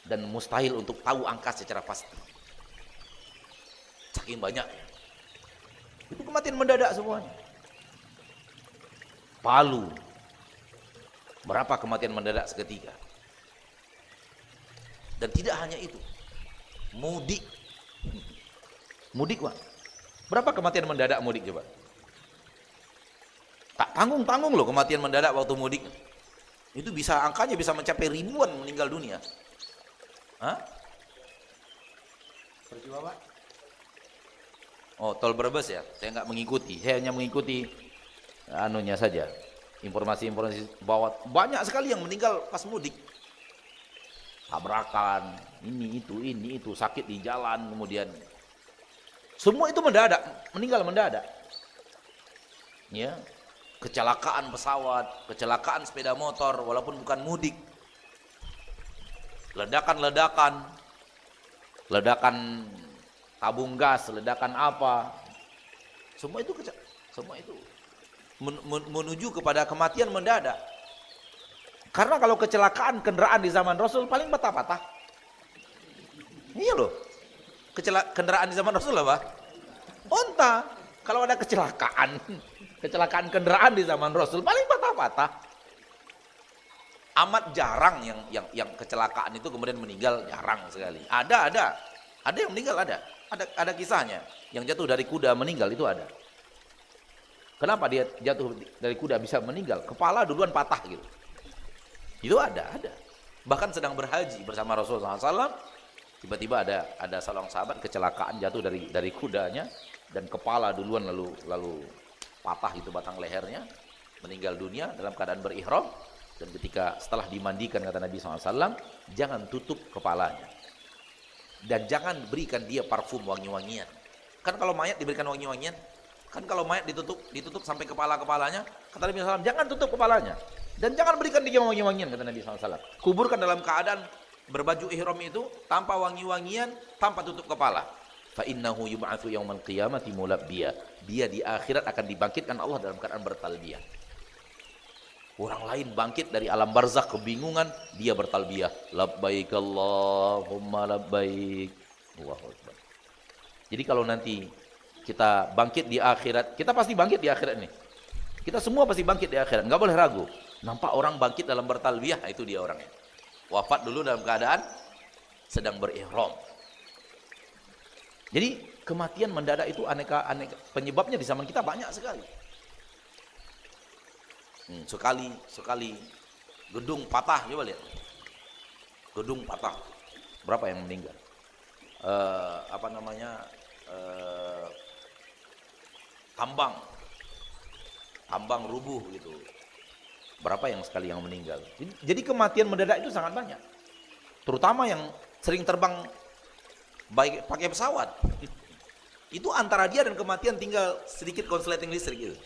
Dan mustahil untuk tahu angka secara pasti. Saking banyak. Itu kematian mendadak semuanya. Palu. Berapa kematian mendadak seketika. Dan tidak hanya itu. Mudik. Mudik, Pak. Berapa kematian mendadak mudik coba? Tak tanggung-tanggung loh kematian mendadak waktu mudik. Itu bisa, angkanya bisa mencapai ribuan meninggal dunia. Hah? Peristiwa apa? Oh, tol Brebes ya. Saya nggak mengikuti. Saya hanya mengikuti anunya saja. Informasi-informasi bahwa banyak sekali yang meninggal pas mudik. Tabrakan, ini itu, sakit di jalan, kemudian semua itu mendadak, meninggal mendadak. Ya. Kecelakaan pesawat, kecelakaan sepeda motor walaupun bukan mudik. Ledakan tabung gas, ledakan apa, semua itu menuju kepada kematian mendadak. Karena kalau kecelakaan kendaraan di zaman Rasul paling patah-patah. Iya loh, kendaraan di zaman Rasul apa? Onta. Kalau ada kecelakaan kendaraan di zaman Rasul paling patah-patah. Amat jarang yang kecelakaan itu kemudian meninggal, jarang sekali. Ada yang meninggal, ada kisahnya. Yang jatuh dari kuda meninggal itu ada. Kenapa dia jatuh dari kuda bisa meninggal? Kepala duluan patah gitu. Itu ada. Bahkan sedang berhaji bersama Rasulullah SAW, tiba-tiba ada seorang sahabat kecelakaan, jatuh dari kudanya dan kepala duluan lalu patah itu batang lehernya, meninggal dunia dalam keadaan berihram. Dan ketika setelah dimandikan, kata Nabi SAW, jangan tutup kepalanya. Dan jangan berikan dia parfum wangi-wangian. Kan kalau mayat diberikan wangi-wangian, kan kalau mayat ditutup sampai kepala-kepalanya, kata Nabi SAW, jangan tutup kepalanya. Dan jangan berikan dia wangi-wangian, kata Nabi SAW. Kuburkan dalam keadaan berbaju ihram itu, tanpa wangi-wangian, tanpa tutup kepala. Fa innahu yub'atsu yaumal qiyamati mulabbiya. Dia di akhirat akan dibangkitkan Allah dalam keadaan bertalbiyah. Orang lain bangkit dari alam barzakh kebingungan, dia bertalbiyah, labbaik Allahumma labbaik. Allahu Akbar. Jadi kalau nanti kita bangkit di akhirat, kita pasti bangkit di akhirat nih. Kita semua pasti bangkit di akhirat, nggak boleh ragu. Nampak orang bangkit dalam bertalbiyah, itu dia orangnya. Wafat dulu dalam keadaan sedang berihram. Jadi kematian mendadak itu aneka penyebabnya di zaman kita banyak sekali. Sekali gedung patah, coba lihat. Gedung patah. Berapa yang meninggal? Apa namanya? Tambang rubuh gitu. Berapa yang sekali yang meninggal? Jadi kematian mendadak itu sangat banyak. Terutama yang sering terbang baik pakai pesawat. Itu antara dia dan kematian tinggal sedikit konsleting listrik gitu.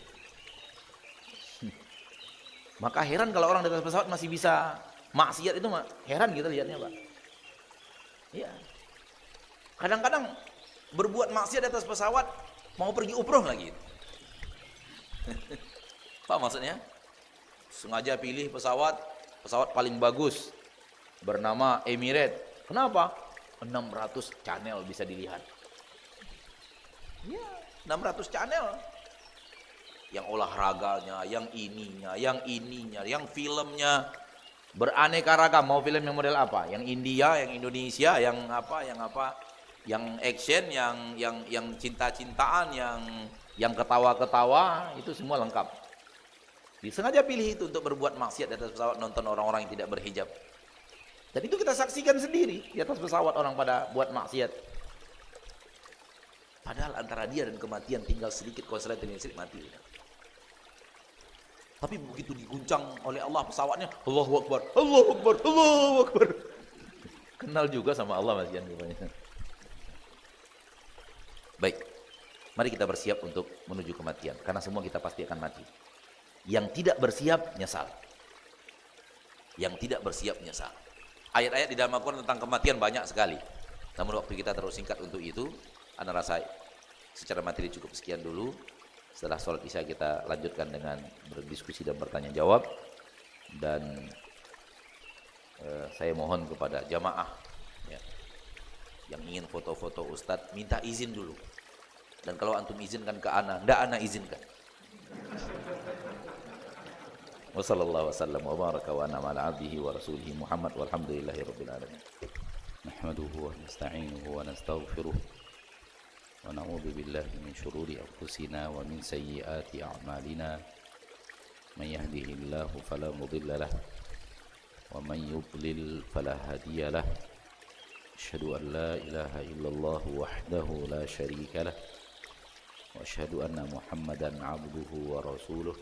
Maka heran kalau orang di atas pesawat masih bisa maksiat itu, heran kita lihatnya, Pak. Iya. Kadang-kadang berbuat maksiat di atas pesawat mau pergi umroh lagi. Pak maksudnya? Sengaja pilih pesawat paling bagus bernama Emirates. Kenapa? 600 channel bisa dilihat. Ya, 600 channel. Yang olahraganya, yang ininya, yang filmnya beraneka ragam. Mau film yang model apa? Yang India, yang Indonesia, yang action, yang cinta-cintaan, yang ketawa-ketawa, itu semua lengkap. Disengaja pilih itu untuk berbuat maksiat di atas pesawat, nonton orang-orang yang tidak berhijab. Dan itu kita saksikan sendiri di atas pesawat orang pada buat maksiat. Padahal antara dia dan kematian tinggal sedikit konsleting listrik mati. Tapi begitu diguncang oleh Allah pesawatnya, Allahu Akbar, Allahu Akbar, Allahu Akbar. Kenal juga sama Allah Mas Yan rupanya. Baik, mari kita bersiap untuk menuju kematian, karena semua kita pasti akan mati. Yang tidak bersiap nyesal. Yang tidak bersiap nyesal. Ayat-ayat di dalam Al-Quran tentang kematian banyak sekali. Namun waktu kita terlalu singkat untuk itu. Anda rasa secara materi cukup sekian dulu. Setelah sholat isya kita lanjutkan dengan berdiskusi dan bertanya jawab. Dan saya mohon kepada jamaah ya, yang ingin foto-foto Ustadz, minta izin dulu. Dan kalau antum izinkan ke ana, ndak ana izinkan. Wassallallahu wasallam wa baraka wa an'ama ala abdihi wa rasulihi Muhammad walhamdulillahi rabbil alamin. Nahmaduhu wa nasta'inuhu wa nastaghfiruh wa na'udzu billahi min shururi anfusina wa min sayyiati a'malina. May yahdihillahu fala mudilla lahu wa man yudlil fala hadiya lahu. Asyhadu an la ilaha illallah wahdahu la syarika lahu wa asyhadu anna Muhammadan 'abduhu wa rasuluh.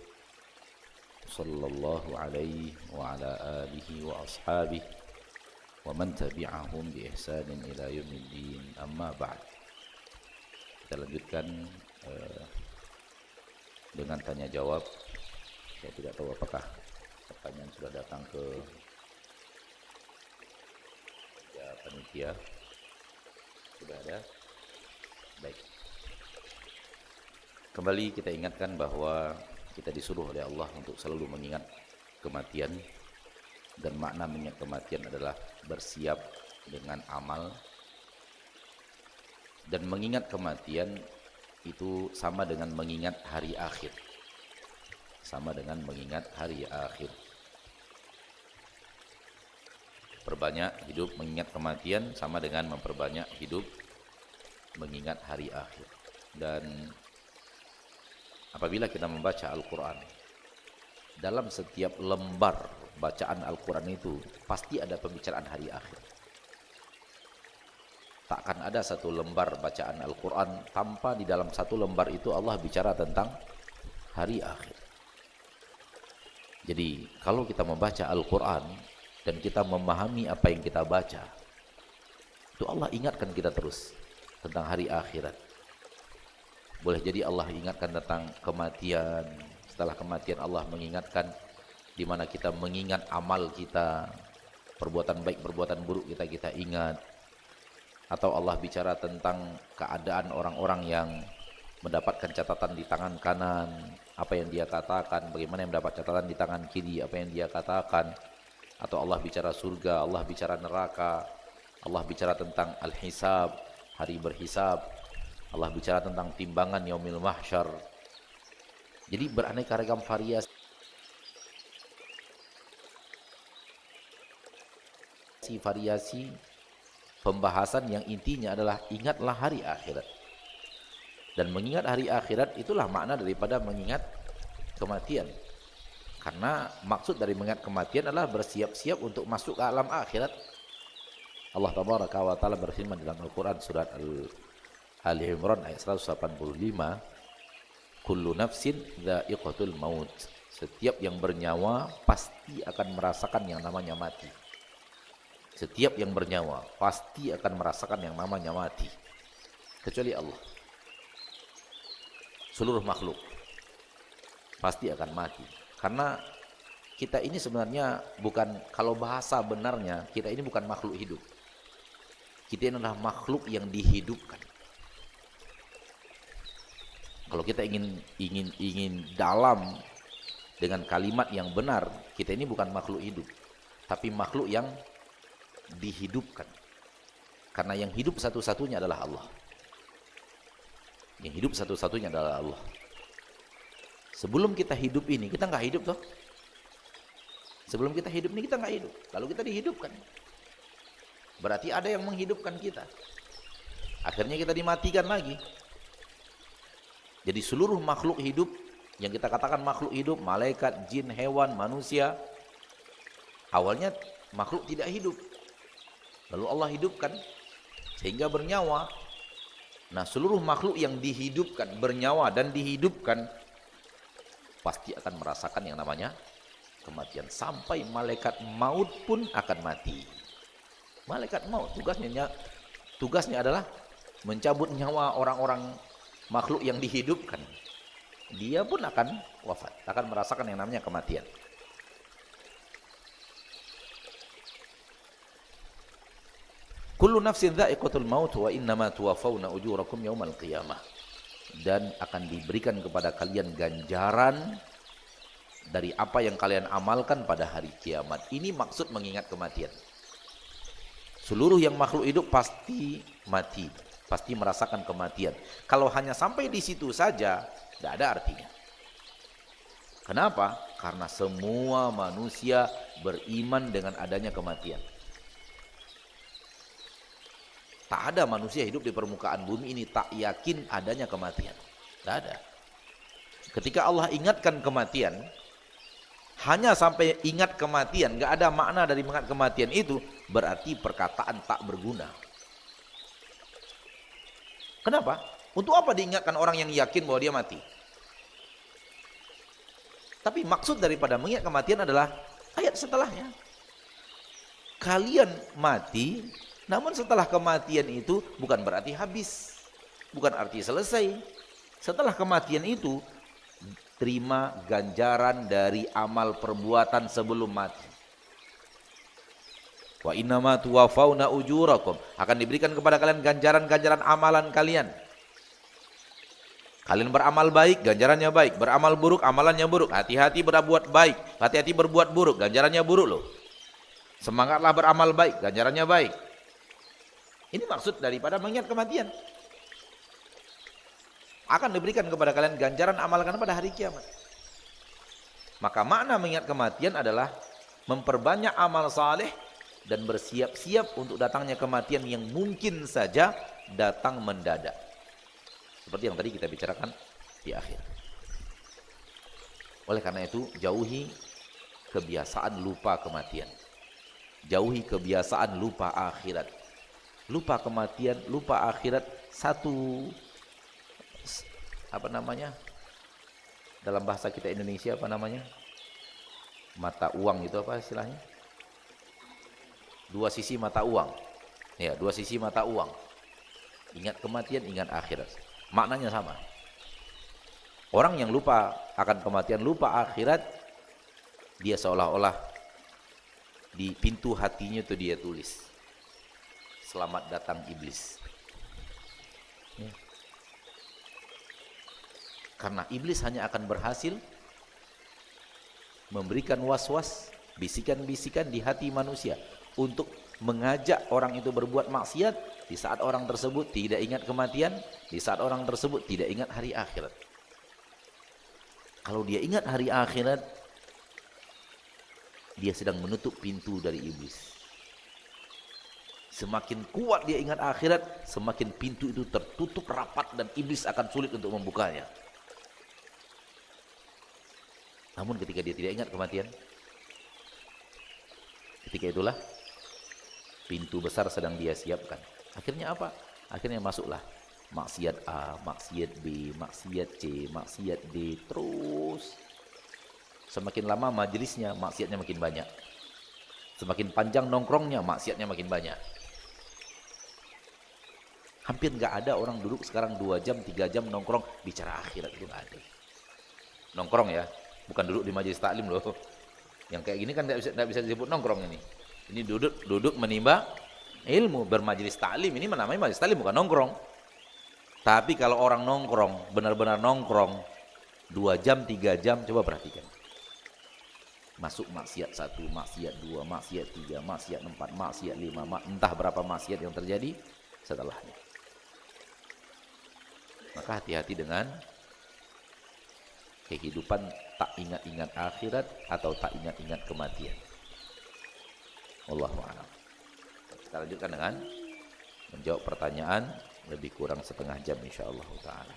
Sallallahu alaihi wa ala alihi wa ashabihi wa man tabi'ahum bi ihsanin ila yaumiddin. Amma ba'd. Kita lanjutkan dengan tanya jawab. Saya tidak tahu apakah pertanyaan sudah datang ke panitia. Sudah ada? Baik. Kembali kita ingatkan bahwa kita disuruh oleh Allah untuk selalu mengingat kematian, dan makna mengingat kematian adalah bersiap dengan amal. Dan mengingat kematian itu sama dengan mengingat hari akhir. Sama dengan mengingat hari akhir. Perbanyak hidup mengingat kematian sama dengan memperbanyak hidup mengingat hari akhir. Dan apabila kita membaca Al-Quran, dalam setiap lembar bacaan Al-Quran itu pasti ada pembicaraan hari akhir. Takkan ada satu lembar bacaan Al-Quran tanpa di dalam satu lembar itu Allah bicara tentang hari akhir. Jadi kalau kita membaca Al-Quran dan kita memahami apa yang kita baca, itu Allah ingatkan kita terus tentang hari akhirat. Boleh jadi Allah ingatkan tentang kematian. Setelah kematian Allah mengingatkan di mana kita mengingat amal kita, perbuatan baik, perbuatan buruk kita ingat. Atau Allah bicara tentang keadaan orang-orang yang mendapatkan catatan di tangan kanan, apa yang dia katakan, bagaimana yang mendapat catatan di tangan kiri, apa yang dia katakan. Atau Allah bicara surga, Allah bicara neraka, Allah bicara tentang al-hisab, hari berhisab, Allah bicara tentang timbangan yaumil mahsyar. Jadi beraneka ragam variasi pembahasan yang intinya adalah ingatlah hari akhirat. Dan mengingat hari akhirat itulah makna daripada mengingat kematian. Karena maksud dari mengingat kematian adalah bersiap-siap untuk masuk ke alam akhirat. Allah Tabaraka wa Ta'ala berfirman dalam Al-Quran surat Ali Imran ayat 185, kullu nafsin dha'iqatul maut. Setiap yang bernyawa pasti akan merasakan yang namanya mati. Setiap yang bernyawa pasti akan merasakan yang namanya mati. Kecuali Allah. Seluruh makhluk pasti akan mati. Karena kita ini sebenarnya bukan, kalau bahasa benarnya, kita ini bukan makhluk hidup. Kita ini adalah makhluk yang dihidupkan. Kalau kita ingin dalam dengan kalimat yang benar, kita ini bukan makhluk hidup, tapi makhluk yang dihidupkan. Karena yang hidup satu-satunya adalah Allah. Yang hidup satu-satunya adalah Allah. Sebelum kita hidup ini, kita nggak hidup toh. Sebelum kita hidup ini kita nggak hidup, lalu kita dihidupkan. Berarti ada yang menghidupkan kita. Akhirnya kita dimatikan lagi. Jadi seluruh makhluk hidup yang kita katakan makhluk hidup, malaikat, jin, hewan, manusia, awalnya makhluk tidak hidup. Lalu Allah hidupkan sehingga bernyawa. Nah, seluruh makhluk yang dihidupkan, bernyawa dan dihidupkan pasti akan merasakan yang namanya kematian. Sampai malaikat maut pun akan mati. Malaikat maut tugasnya adalah mencabut nyawa orang-orang makhluk yang dihidupkan. Dia pun akan wafat, akan merasakan yang namanya kematian. Kullu nafsin dha'iqatul maut wa innama tuwaffawna ujurakum yaumal qiyamah. Dan akan diberikan kepada kalian ganjaran dari apa yang kalian amalkan pada hari kiamat. Ini maksud mengingat kematian. Seluruh yang makhluk hidup pasti mati, pasti merasakan kematian. Kalau hanya sampai di situ saja, tidak ada artinya. Kenapa? Karena semua manusia beriman dengan adanya kematian. Tak ada manusia hidup di permukaan bumi ini tak yakin adanya kematian. Tak ada. Ketika Allah ingatkan kematian, hanya sampai ingat kematian, nggak ada makna dari mengingat kematian itu, berarti perkataan tak berguna. Kenapa? Untuk apa diingatkan orang yang yakin bahwa dia mati? Tapi maksud daripada mengingat kematian adalah ayat setelahnya. Kalian mati, namun setelah kematian itu bukan berarti habis, bukan arti selesai. Setelah kematian itu, terima ganjaran dari amal perbuatan sebelum mati. Wa innama tuwaffawna ujurakum, akan diberikan kepada kalian ganjaran-ganjaran amalan kalian. Kalian beramal baik, ganjarannya baik. Beramal buruk, amalannya buruk. Hati-hati berbuat baik, hati-hati berbuat buruk, ganjarannya buruk loh. Semangatlah beramal baik, ganjarannya baik. Ini maksud daripada mengingat kematian. Akan diberikan kepada kalian ganjaran amal kalian pada hari kiamat. Maka makna mengingat kematian adalah memperbanyak amal saleh dan bersiap-siap untuk datangnya kematian yang mungkin saja datang mendadak. Seperti yang tadi kita bicarakan di akhir. Oleh karena itu, jauhi kebiasaan lupa kematian. Jauhi kebiasaan lupa akhirat. Lupa kematian, lupa akhirat, satu dalam bahasa kita Indonesia apa namanya, mata uang itu apa istilahnya, dua sisi mata uang ya, dua sisi mata uang. Ingat kematian, ingat akhirat, maknanya sama. Orang yang lupa akan kematian, lupa akhirat, dia seolah-olah di pintu hatinya itu dia tulis selamat datang iblis. Karena iblis hanya akan berhasil memberikan was-was, bisikan-bisikan di hati manusia untuk mengajak orang itu berbuat maksiat di saat orang tersebut tidak ingat kematian, di saat orang tersebut tidak ingat hari akhirat. Kalau dia ingat hari akhirat, dia sedang menutup pintu dari iblis. Semakin kuat dia ingat akhirat, semakin pintu itu tertutup rapat dan iblis akan sulit untuk membukanya. Namun ketika dia tidak ingat kematian, ketika itulah Pintu besar sedang dia siapkan. Akhirnya apa? Akhirnya masuklah maksiat A, maksiat B, maksiat C, maksiat D, terus semakin lama majelisnya maksiatnya makin banyak. Semakin panjang nongkrongnya maksiatnya makin banyak. Hampir nggak ada orang duduk sekarang 2 jam, 3 jam nongkrong bicara akhirat, itu nggak ada. Nongkrong ya, bukan duduk di majelis taklim loh. Yang kayak gini kan nggak bisa disebut nongkrong ini. Ini duduk menimba ilmu, bermajelis taklim. Ini namanya majelis taklim, bukan nongkrong. Tapi kalau orang nongkrong, benar-benar nongkrong 2 jam, 3 jam, coba perhatikan. Masuk maksiat 1, maksiat 2, maksiat 3, maksiat 4, maksiat 5, entah berapa maksiat yang terjadi setelahnya. Maka hati-hati dengan kehidupan tak ingat-ingat akhirat atau tak ingat-ingat kematian. Wallahu a'lam. Kita lanjutkan dengan menjawab pertanyaan, lebih kurang setengah jam insyaallah taala.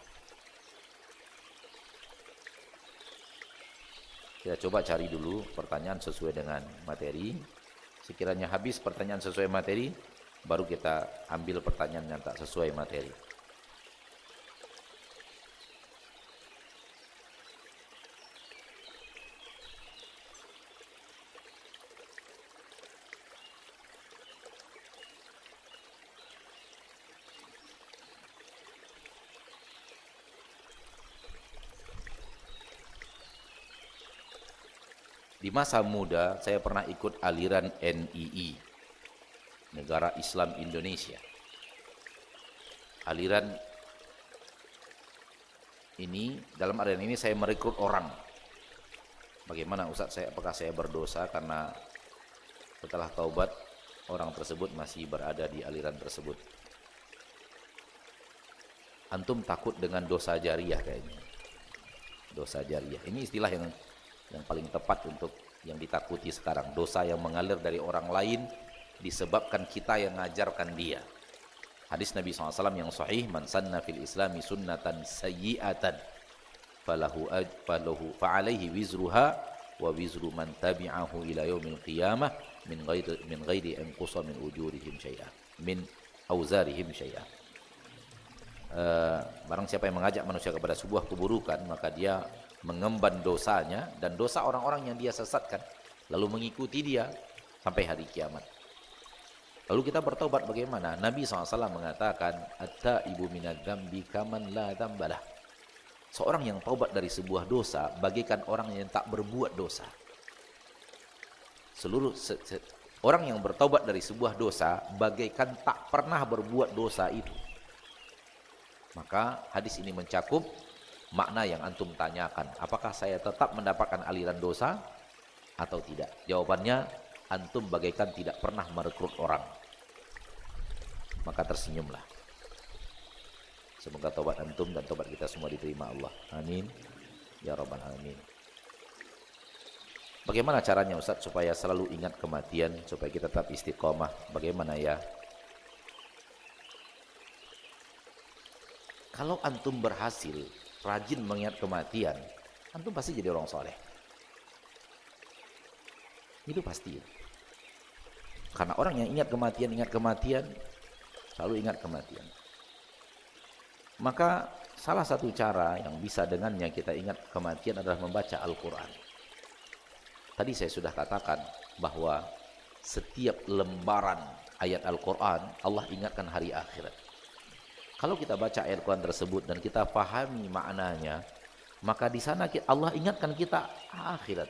Kita coba cari dulu pertanyaan sesuai dengan materi. Sekiranya habis pertanyaan sesuai materi, baru kita ambil pertanyaan yang tak sesuai materi. Di masa muda saya pernah ikut aliran NII, Negara Islam Indonesia. Aliran ini, dalam aliran ini saya merekrut orang. Bagaimana Ustaz, apakah saya berdosa karena setelah taubat orang tersebut masih berada di aliran tersebut? Antum takut dengan dosa jariah kayaknya. Dosa jariah. Ini istilah yang paling tepat untuk yang ditakuti sekarang. Dosa yang mengalir dari orang lain disebabkan kita yang ngajarkan dia. Hadis Nabi SAW yang sahih, man sanna fil islami sunnatan sayyi'atan fa'alaihi wizruha wa wizru man tabi'ahu ila yaumil qiyamah min ghairi anqusa min ujurihim syai'a, min auzarihim syai'a. Barang siapa yang mengajak manusia kepada sebuah keburukan, maka dia mengemban dosanya dan dosa orang-orang yang dia sesatkan, lalu mengikuti dia sampai hari kiamat. Lalu kita bertobat bagaimana? Nabi SAW mengatakan, at-taibu minadz dzambi kaman la dzambalah. Seorang yang taubat dari sebuah dosa bagaikan orang yang tak berbuat dosa. Orang yang bertaubat dari sebuah dosa bagaikan tak pernah berbuat dosa itu. Maka hadis ini mencakup makna yang antum tanyakan, apakah saya tetap mendapatkan aliran dosa atau tidak? Jawabannya, antum bagaikan tidak pernah merekrut orang. Maka tersenyumlah. Semoga taubat antum dan taubat kita semua diterima Allah. Amin ya rabbal alamin. Bagaimana caranya Ustaz supaya selalu ingat kematian, supaya kita tetap istiqomah? Bagaimana ya? Kalau antum berhasil rajin mengingat kematian, antum pasti jadi orang soleh. Itu pasti. Karena orang yang ingat kematian, selalu ingat kematian. Maka salah satu cara yang bisa dengannya kita ingat kematian adalah membaca Al-Quran. Tadi saya sudah katakan bahwa setiap lembaran ayat Al-Quran, Allah ingatkan hari akhirat. Kalau kita baca ayat Quran tersebut dan kita pahami maknanya, maka di sana Allah ingatkan kita akhirat,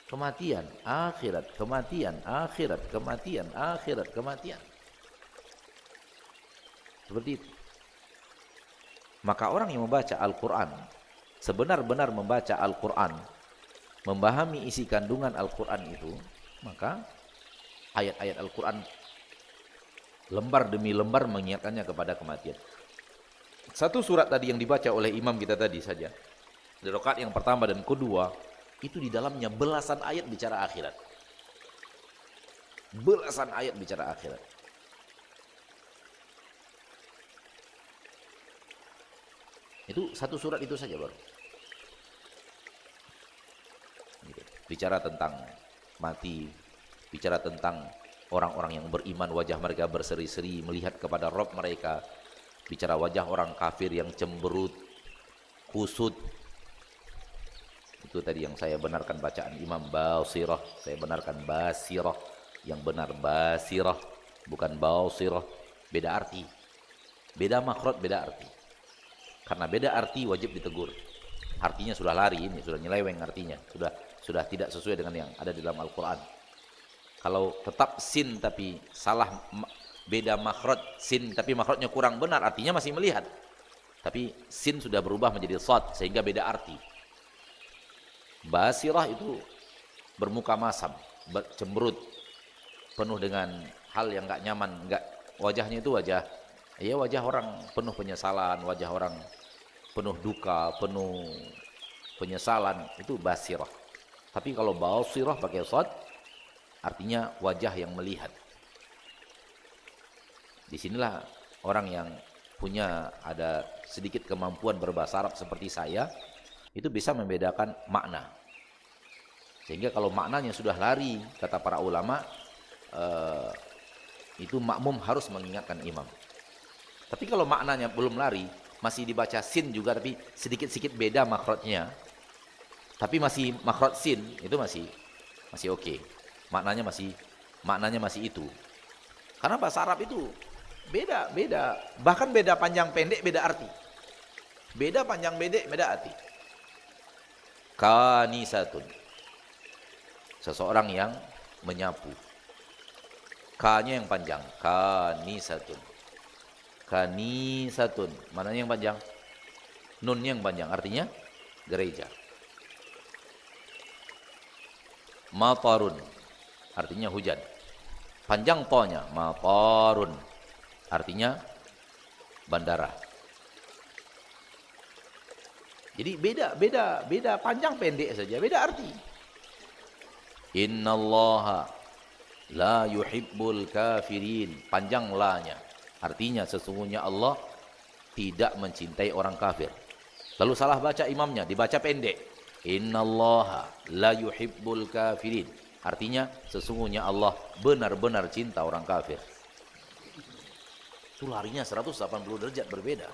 kematian, akhirat, kematian, akhirat, kematian, akhirat, kematian. Seperti itu. Maka orang yang membaca Al-Quran, sebenar-benar membaca Al-Quran, memahami isi kandungan Al-Quran itu, maka ayat-ayat Al-Quran lembar demi lembar mengingatkannya kepada kematian. Satu surat tadi yang dibaca oleh imam kita tadi saja, di rakaat yang pertama dan kedua, itu di dalamnya belasan ayat bicara akhirat. Belasan ayat bicara akhirat. Itu satu surat itu saja baru. Bicara tentang mati, bicara tentang orang-orang yang beriman wajah mereka berseri-seri melihat kepada Rabb mereka. Bicara wajah orang kafir yang cemberut, kusut. Itu tadi yang saya benarkan bacaan Imam Basirah. Saya benarkan Basirah. Yang benar Basirah, bukan Basirah. Beda arti. Beda makhraj, beda arti. Karena beda arti wajib ditegur. Artinya sudah lari ini, sudah nyeleweng artinya. Sudah tidak sesuai dengan yang ada di dalam Al-Quran. Kalau tetap sin tapi salah, beda makhraj, sin tapi makhrajnya kurang benar, artinya masih melihat. Tapi sin sudah berubah menjadi sad sehingga beda arti. Basirah itu bermuka masam, cemberut, penuh dengan hal yang enggak nyaman, wajahnya itu wajah orang penuh penyesalan, wajah orang penuh duka, penuh penyesalan, itu basirah. Tapi kalau basirah pakai sad, artinya wajah yang melihat. Disinilah orang yang punya ada sedikit kemampuan berbahasa Arab seperti saya, itu bisa membedakan makna. Sehingga kalau maknanya sudah lari, kata para ulama, itu makmum harus mengingatkan imam. Tapi kalau maknanya belum lari, masih dibaca sin juga, tapi sedikit-sedikit beda makhrajnya, tapi masih makhraj sin, itu masih oke. Maknanya masih itu. Karena bahasa Arab itu beda, bahkan beda panjang pendek, beda arti. Beda panjang pendek, beda arti. Kanisatun, seseorang yang menyapu. Ka-nya yang panjang, kanisatun. Kanisatun, mananya yang panjang? Nun-nya yang panjang, artinya gereja. Matarun, artinya hujan. Panjang to-nya, matarun, artinya bandara. Jadi beda panjang pendek saja, beda arti. Innallaha la yuhibbul kafirin, panjang la-nya. Artinya sesungguhnya Allah tidak mencintai orang kafir. Lalu salah baca imamnya, dibaca pendek. Innallaha la yuhibbul kafirin. Artinya sesungguhnya Allah benar-benar cinta orang kafir. Itu larinya 180 derajat berbeda.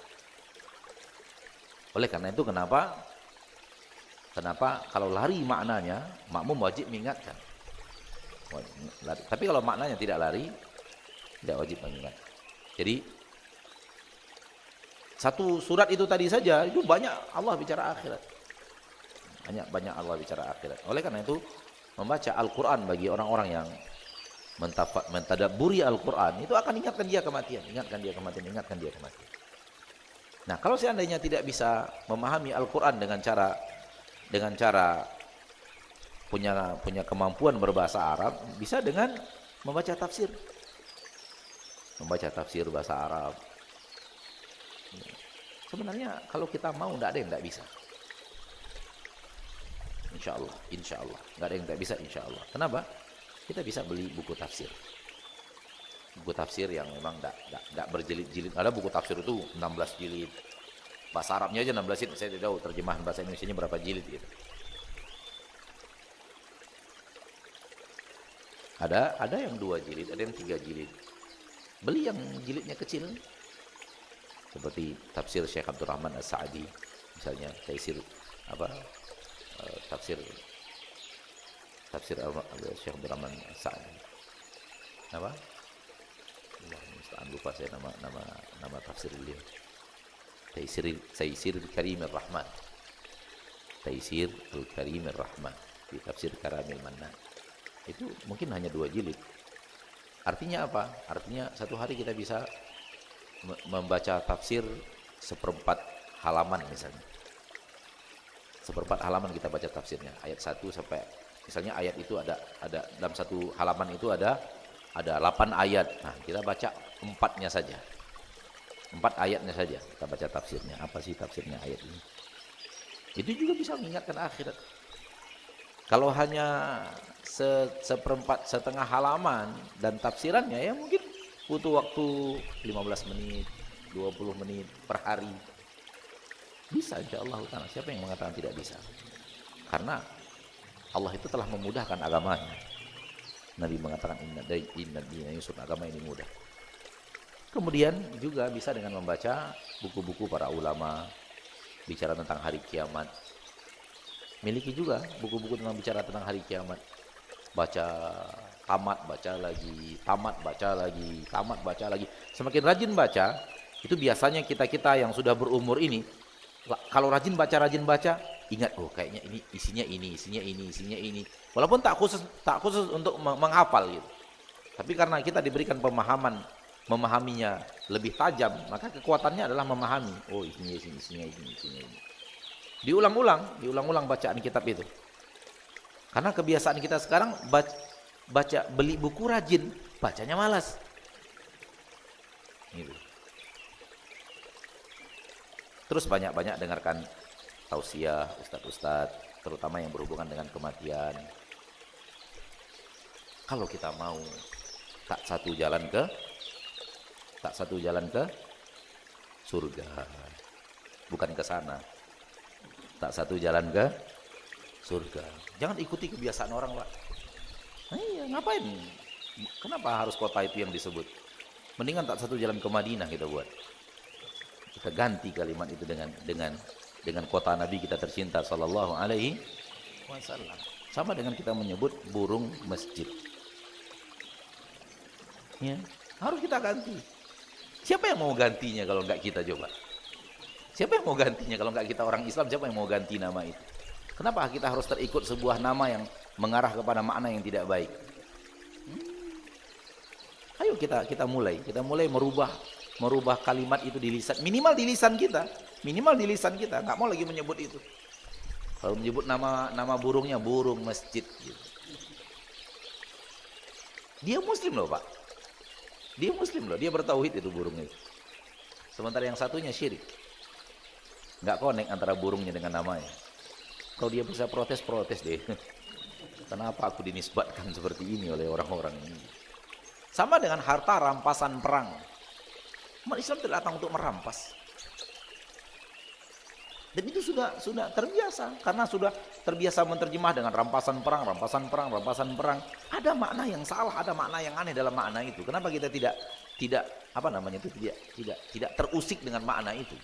Oleh karena itu kenapa kalau lari maknanya, makmum wajib mengingatkan. Tapi kalau maknanya tidak lari, tidak wajib mengingat. Jadi satu surat itu tadi saja, itu banyak Allah bicara akhirat. Banyak Allah bicara akhirat. Oleh karena itu membaca Al-Quran bagi orang-orang yang mentadabburi Al-Quran itu akan ingatkan dia kematian. Nah, kalau seandainya tidak bisa memahami Al-Quran dengan cara punya kemampuan berbahasa Arab, bisa dengan membaca tafsir. Membaca tafsir bahasa Arab. Sebenarnya kalau kita mau, tidak ada yang tidak bisa. Insya Allah, nggak ada yang tidak bisa, insya Allah. Kenapa? Kita bisa beli buku tafsir. Buku tafsir yang memang tidak berjilid-jilid. Ada buku tafsir itu 16 jilid. Bahasa Arabnya aja 16 jilid. Saya tidak tahu terjemahan bahasa Indonesianya berapa jilid gitu. Ada yang 2 jilid, ada yang 3 jilid. Beli yang jilidnya kecil. Seperti tafsir Syekh Abdurrahman As-Sa'di, misalnya tafsir Syekh Abdurrahman As-Sa'di. Apa? Lupa saya nama tafsir beliau. Taisir Karim Ar-Rahman. Taisir Al-Karim Ar-Rahman di tafsir Karamil Mannan. Itu mungkin hanya 2 jilid. Artinya apa? Artinya satu hari kita bisa membaca tafsir 1/4 halaman misalnya. 1/4 halaman kita baca tafsirnya, ayat 1 sampai misalnya ayat itu ada dalam satu halaman itu ada 8 ayat. Nah, kita baca 4-nya saja. 4 ayatnya saja kita baca tafsirnya. Apa sih tafsirnya ayat ini? Itu juga bisa mengingatkan akhirat. Kalau hanya 1/4 setengah halaman dan tafsirannya ya mungkin butuh waktu 15 menit, 20 menit per hari. Bisa insyaallah ta'ala. Siapa yang mengatakan tidak bisa? Karena Allah itu telah memudahkan agamanya. Nabi mengatakan inna dina yusr, agama ini mudah. Kemudian juga bisa dengan membaca buku-buku para ulama bicara tentang hari kiamat. Miliki juga buku-buku tentang bicara tentang hari kiamat. Baca, tamat, baca lagi, tamat, baca lagi, tamat, baca lagi. Semakin rajin baca, itu biasanya kita-kita yang sudah berumur ini, kalau rajin baca, ingat, oh kayaknya ini isinya ini, isinya ini, isinya ini. Walaupun tak khusus untuk menghafal gitu. Tapi karena kita diberikan pemahaman, memahaminya lebih tajam, maka kekuatannya adalah memahami. Oh isinya ini. Diulang-ulang bacaan kitab itu. Karena kebiasaan kita sekarang baca beli buku rajin, bacanya malas. Gitu. Terus banyak-banyak dengarkan tausiah ustadz-ustadz, terutama yang berhubungan dengan kematian. Kalau kita mau tak satu jalan ke surga, bukan ke sana. Tak satu jalan ke surga. Jangan ikuti kebiasaan orang, Pak. Nah, iya, ngapain? Kenapa harus kota itu yang disebut? Mendingan tak satu jalan ke Madinah kita buat. Kita ganti kalimat itu dengan kota Nabi kita tercinta sallallahu alaihi wasallam. Sama dengan kita menyebut burung masjid. Ya, harus kita ganti. Siapa yang mau gantinya kalau enggak kita coba? Siapa yang mau gantinya kalau enggak kita orang Islam? Siapa yang mau ganti nama itu? Kenapa kita harus terikut sebuah nama yang mengarah kepada makna yang tidak baik? Ayo kita mulai merubah kalimat itu di lisan, minimal di lisan kita, nggak mau lagi menyebut itu. Kalau menyebut nama burungnya burung masjid gitu. Dia muslim loh, Pak. Dia bertauhid itu burungnya. Sementara yang satunya syirik. Nggak connect antara burungnya dengan namanya. Kalau dia bisa protes deh. Kenapa aku dinisbatkan seperti ini oleh orang-orang ini? Sama dengan harta rampasan perang. Umat Islam tidak datang untuk merampas. Dan itu sudah terbiasa, karena sudah terbiasa menerjemah dengan rampasan perang. Ada makna yang salah, ada makna yang aneh dalam makna itu. Kenapa kita tidak terusik dengan makna itu?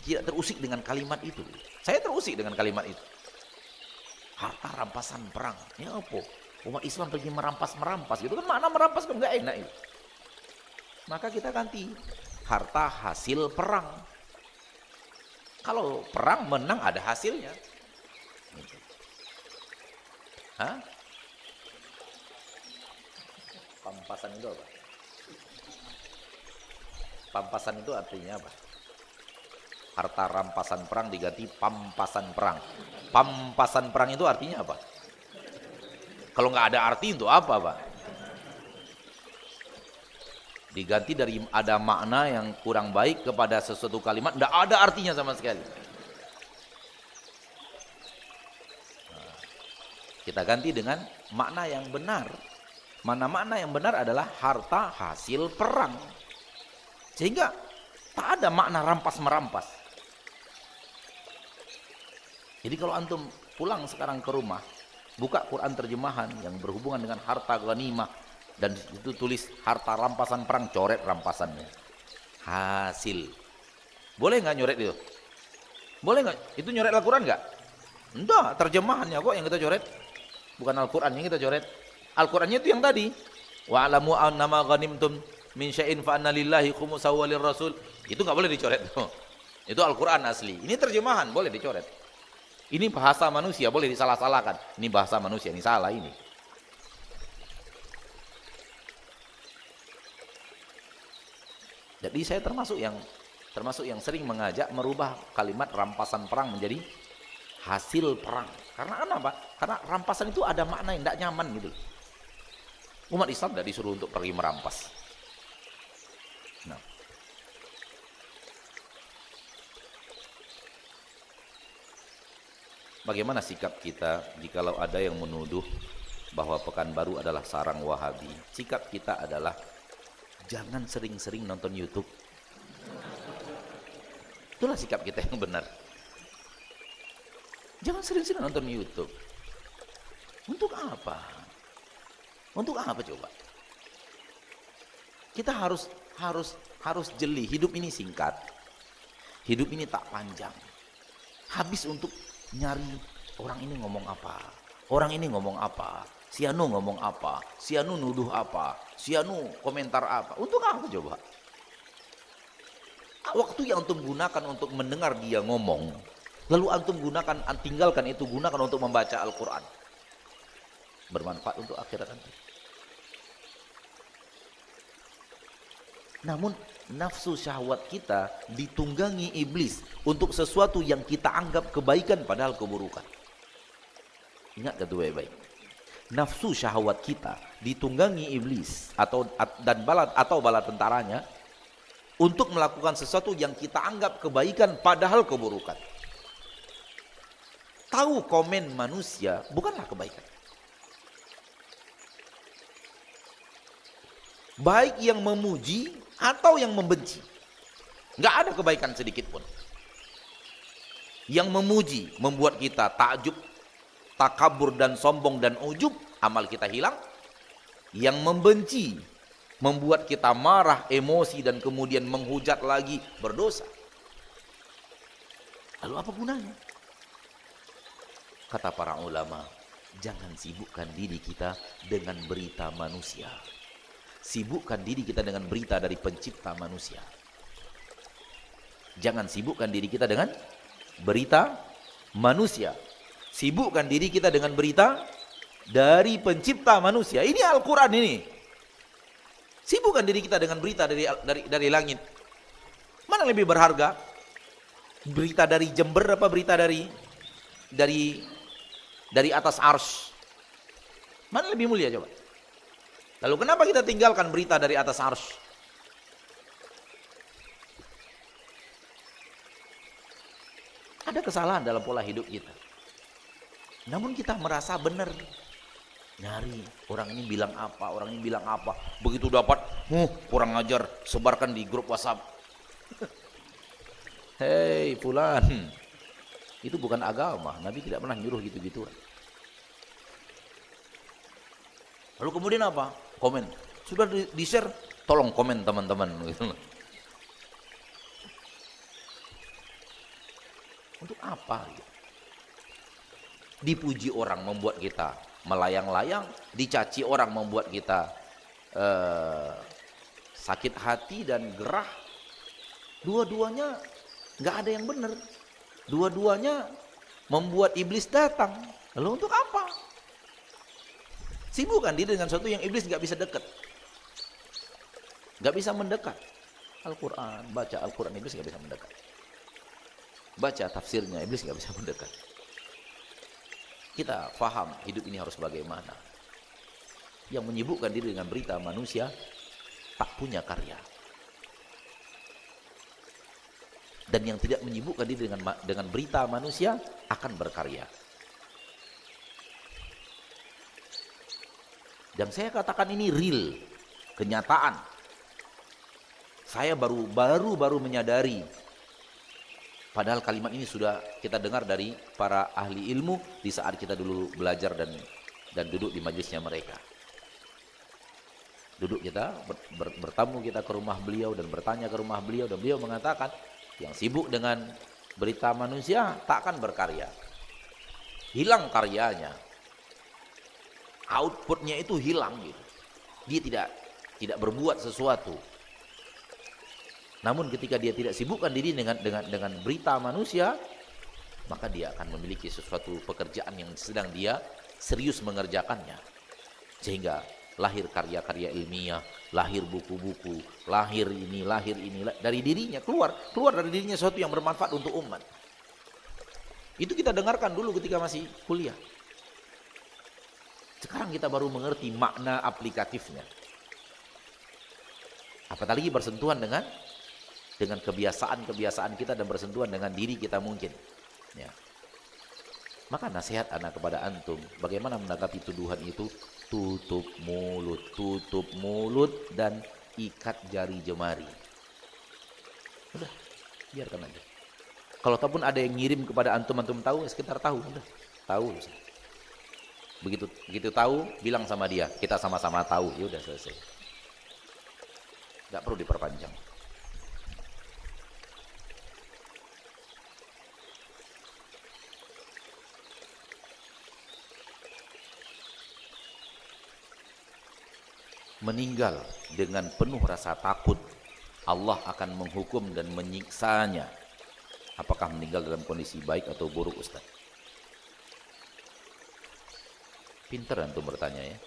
Tidak terusik dengan kalimat itu. Saya terusik dengan kalimat itu. Harta rampasan perang. Ya apa? Umat Islam pergi merampas gitu kan, makna merampas kan enggak enak itu. Maka kita ganti harta hasil perang. Kalau perang menang ada hasilnya. Hah? Pampasan itu apa? Pampasan itu artinya apa? Harta rampasan perang diganti pampasan perang. Pampasan perang itu artinya apa? Kalau nggak ada arti untuk apa, Pak? Diganti dari ada makna yang kurang baik kepada sesuatu kalimat, nggak ada artinya sama sekali. Nah, kita ganti dengan makna yang benar. Makna yang benar adalah harta hasil perang. Sehingga tak ada makna rampas-merampas. Jadi kalau antum pulang sekarang ke rumah, buka Quran terjemahan yang berhubungan dengan harta ghanimah, dan itu tulis harta rampasan perang, coret rampasannya. Hasil. Boleh nggak nyoret itu? Boleh nggak? Itu nyoret Al-Quran nggak? Enggak, terjemahannya kok yang kita coret. Bukan Al-Quran yang kita coret. Al-Qurannya itu yang tadi. Wa'alamu annama ghanimtum min syai'in fa anna lillahi khumsahu wa lirrasul. Itu nggak boleh dicoret. Itu Al-Quran asli. Ini terjemahan, boleh dicoret. Ini bahasa manusia, boleh disalah-salahkan. Ini bahasa manusia, ini salah ini. Jadi saya termasuk yang sering mengajak merubah kalimat rampasan perang menjadi hasil perang. Karena apa? Karena rampasan itu ada makna yang tidak nyaman gitu. Umat Islam tidak disuruh untuk pergi merampas. Nah, bagaimana sikap kita jikalau ada yang menuduh bahwa Pekanbaru adalah sarang Wahabi? Sikap kita adalah jangan sering-sering nonton YouTube. Itulah sikap kita yang benar. Jangan sering-sering nonton YouTube. Untuk apa? Untuk apa coba? Kita harus jeli. Hidup ini singkat. Hidup ini tak panjang. Habis untuk nyari orang ini ngomong apa, orang ini ngomong apa, si Anu ngomong apa, si Anu nuduh apa, si Anu komentar apa. Untuk apa coba? Waktu yang antum gunakan untuk mendengar dia ngomong, lalu antum tinggalkan itu, gunakan untuk membaca Al-Quran. Bermanfaat untuk akhirat antum. Namun nafsu syahwat kita ditunggangi iblis untuk sesuatu yang kita anggap kebaikan padahal keburukan. Ingat kata baik-baik. Nafsu syahwat kita ditunggangi iblis atau bala tentaranya untuk melakukan sesuatu yang kita anggap kebaikan padahal keburukan. Tahu komen manusia bukanlah kebaikan. Baik yang memuji atau yang membenci, nggak ada kebaikan sedikit pun. Yang memuji membuat kita takjub, takabur dan sombong dan ujub, amal kita hilang. Yang membenci membuat kita marah, emosi dan kemudian menghujat lagi, berdosa. Lalu apa gunanya? Kata para ulama, jangan sibukkan diri kita dengan berita manusia. Sibukkan diri kita dengan berita dari pencipta manusia. Jangan sibukkan diri kita dengan berita manusia. Sibukkan diri kita dengan berita dari pencipta manusia. Ini Al-Quran ini. Sibukkan diri kita dengan berita dari langit. Mana lebih berharga? Berita dari Jember apa berita dari atas arsy? Mana lebih mulia coba? Lalu kenapa kita tinggalkan berita dari atas arsy? Ada kesalahan dalam pola hidup kita. Namun kita merasa benar. Nyari orang ini bilang apa, orang ini bilang apa. Begitu dapat, kurang ajar, sebarkan di grup WhatsApp. Hei fulan, itu bukan agama. Nabi tidak pernah nyuruh gitu-gituan. Lalu kemudian apa? Komen. Sudah di-share, tolong komen teman-teman. Untuk apa? Dipuji orang membuat kita melayang-layang, dicaci orang membuat kita sakit hati dan gerah. Dua-duanya nggak ada yang benar. Dua-duanya membuat iblis datang. Lalu untuk apa? Sibukkan diri dengan sesuatu yang iblis nggak bisa dekat, nggak bisa mendekat. Al-Quran, baca Al-Quran, iblis nggak bisa mendekat. Baca tafsirnya, iblis nggak bisa mendekat. Kita faham hidup ini harus bagaimana. Yang menyibukkan diri dengan berita manusia tak punya karya. Dan yang tidak menyibukkan diri dengan berita manusia akan berkarya. Dan saya katakan ini real, kenyataan. Saya baru menyadari. Padahal kalimat ini sudah kita dengar dari para ahli ilmu di saat kita dulu belajar dan duduk di majelisnya mereka. Duduk kita, bertamu kita ke rumah beliau dan bertanya ke rumah beliau. Dan beliau mengatakan, yang sibuk dengan berita manusia tak akan berkarya. Hilang karyanya. Outputnya itu hilang gitu. Dia tidak berbuat sesuatu. Namun ketika dia tidak sibukkan diri dengan berita manusia, maka dia akan memiliki sesuatu pekerjaan yang sedang dia serius mengerjakannya. Sehingga lahir karya-karya ilmiah, lahir buku-buku, lahir ini dari dirinya, keluar dari dirinya sesuatu yang bermanfaat untuk umat. Itu kita dengarkan dulu ketika masih kuliah. Sekarang kita baru mengerti makna aplikatifnya. Apalagi bersentuhan dengan kebiasaan kita dan bersentuhan dengan diri kita mungkin. Ya. Maka nasihat anak kepada antum, bagaimana menanggapi tuduhan itu? Tutup mulut dan ikat jari jemari. Udah, biarkan aja. Kalau ataupun ada yang ngirim kepada antum tahu, sekitar tahu, udah tahu. Begitu tahu, bilang sama dia, kita sama-sama tahu, ya udah selesai. Nggak perlu diperpanjang. Meninggal dengan penuh rasa takut Allah akan menghukum dan menyiksanya. Apakah meninggal dalam kondisi baik atau buruk, Ustaz? Pinter antum bertanya ya.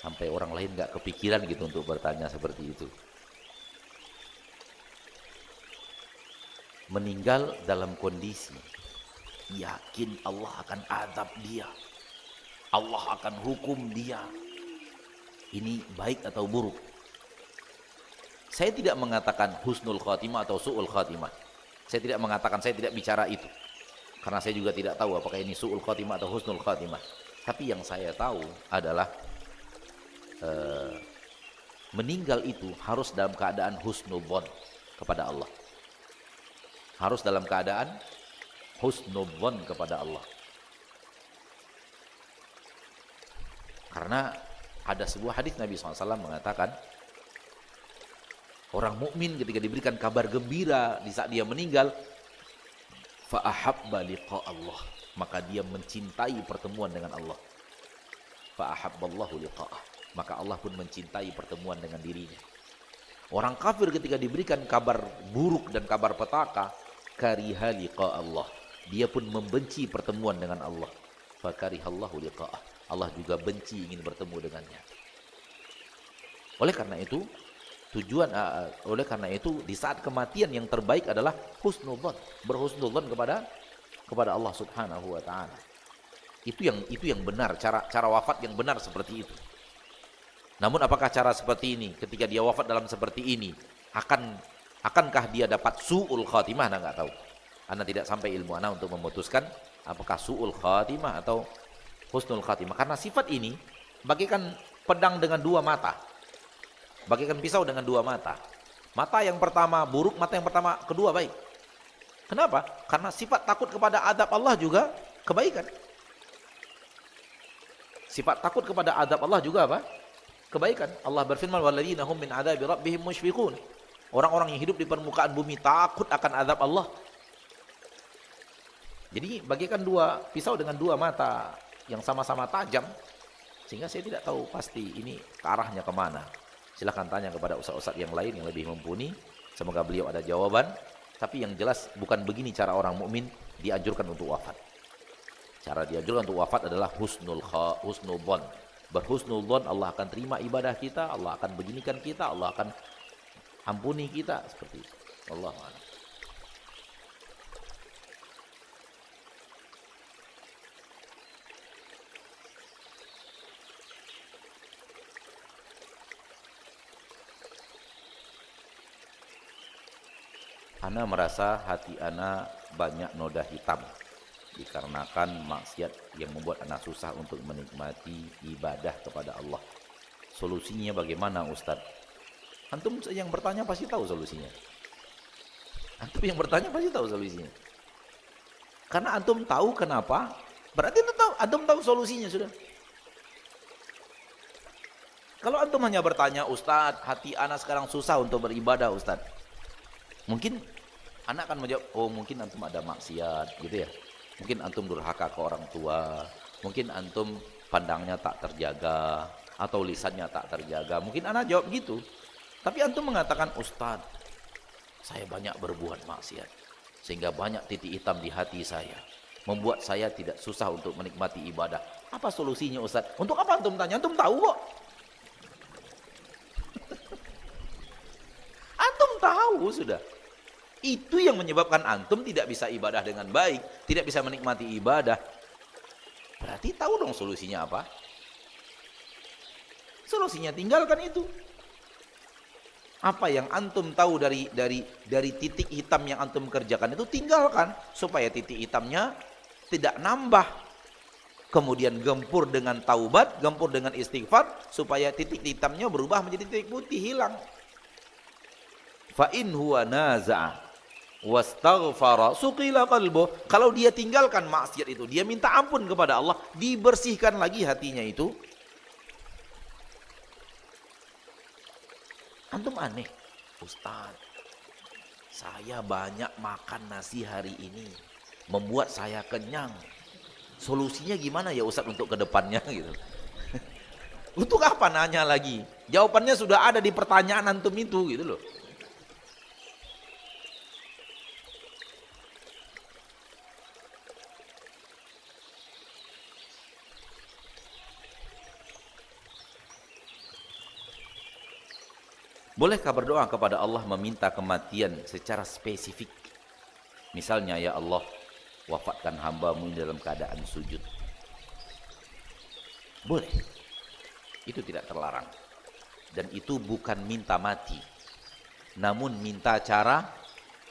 Sampai orang lain nggak kepikiran gitu untuk bertanya seperti itu. Meninggal dalam kondisi yakin Allah akan azab dia, Allah akan hukum dia. Ini baik atau buruk? Saya tidak mengatakan husnul khatimah atau su'ul khatimah. Saya tidak mengatakan, saya tidak bicara itu. Karena saya juga tidak tahu apakah ini su'ul khatimah atau husnul khatimah. Tapi yang saya tahu adalah meninggal itu harus dalam keadaan husnudzon kepada Allah. Harus dalam keadaan husnudzon kepada Allah. Karena ada sebuah hadis Nabi SAW mengatakan, orang mukmin ketika diberikan kabar gembira di saat dia meninggal, fa ahabba liqa Allah, maka dia mencintai pertemuan dengan Allah. Fa ahabballahu liqa'ah, maka Allah pun mencintai pertemuan dengan dirinya. Orang kafir ketika diberikan kabar buruk dan kabar petaka, kariha liqa Allah, dia pun membenci pertemuan dengan Allah. Fa karihallahu liqa'ah, Allah juga benci ingin bertemu dengannya. Oleh karena itu di saat kematian yang terbaik adalah husnudzon, berhusnudzon kepada Allah Subhanahu wa taala. Itu yang benar, cara wafat yang benar seperti itu. Namun apakah cara seperti ini ketika dia wafat dalam seperti ini akankah dia dapat su'ul khatimah? Anda enggak tahu. Anda tidak sampai ilmu Anda untuk memutuskan apakah su'ul khatimah atau husnul khatimah. Karena sifat ini bagaikan pedang dengan dua mata. Bagaikan pisau dengan dua mata. Mata yang pertama buruk, mata yang pertama kedua baik. Kenapa? Karena sifat takut kepada adab Allah juga kebaikan. Sifat takut kepada adab Allah juga apa? Kebaikan. Allah berfirman, walladzina hum min adzabi rabbihim musyfiqun. Orang-orang yang hidup di permukaan bumi takut akan azab Allah. Jadi bagaikan dua pisau dengan dua mata yang sama-sama tajam, sehingga saya tidak tahu pasti ini ke arahnya kemana. Silahkan tanya kepada ustaz-ustaz yang lain yang lebih mumpuni, semoga beliau ada jawaban. Tapi yang jelas bukan begini cara orang mukmin dianjurkan untuk wafat. Cara dianjurkan untuk wafat adalah husnudzon. Berhusnudzon, Allah akan terima ibadah kita, Allah akan beginikan kita, Allah akan ampuni kita, seperti itu. Wallahu a'lam. Ana merasa hati ana banyak noda hitam dikarenakan maksiat yang membuat ana susah untuk menikmati ibadah kepada Allah. Solusinya bagaimana, Ustaz? Antum yang bertanya pasti tahu solusinya. Antum yang bertanya pasti tahu solusinya. Karena antum tahu kenapa, berarti antum tahu solusinya sudah. Kalau antum hanya bertanya, Ustaz, hati ana sekarang susah untuk beribadah, Ustaz. Mungkin anak akan menjawab, oh mungkin antum ada maksiat gitu ya. Mungkin antum durhaka ke orang tua, mungkin antum pandangnya tak terjaga atau lisannya tak terjaga. Mungkin anak jawab gitu. Tapi antum mengatakan, Ustaz, saya banyak berbuat maksiat sehingga banyak titik hitam di hati saya, membuat saya tidak susah untuk menikmati ibadah. Apa solusinya, Ustaz? Untuk apa antum tanya? Antum tahu kok. Antum tahu sudah. Itu yang menyebabkan antum tidak bisa ibadah dengan baik, tidak bisa menikmati ibadah. Berarti tahu dong solusinya apa? Solusinya tinggalkan itu. Apa yang antum tahu dari titik hitam yang antum kerjakan itu tinggalkan, supaya titik hitamnya tidak nambah. Kemudian gempur dengan taubat, gempur dengan istighfar, supaya titik hitamnya berubah menjadi titik putih, hilang. Fa in huwa naza'a wastaghfara suqila qalbuh. Kalau dia tinggalkan maksiat itu, dia minta ampun kepada Allah, dibersihkan lagi hatinya itu. Antum aneh, Ustaz, saya banyak makan nasi hari ini, membuat saya kenyang. Solusinya gimana ya Ustaz untuk kedepannya gitu. Untuk apa nanya lagi? Jawabannya sudah ada di pertanyaan antum itu gitu loh. Bolehkah berdoa kepada Allah meminta kematian secara spesifik? Misalnya, ya Allah, wafatkan hambamu dalam keadaan sujud. Boleh. Itu tidak terlarang. Dan itu bukan minta mati, namun minta cara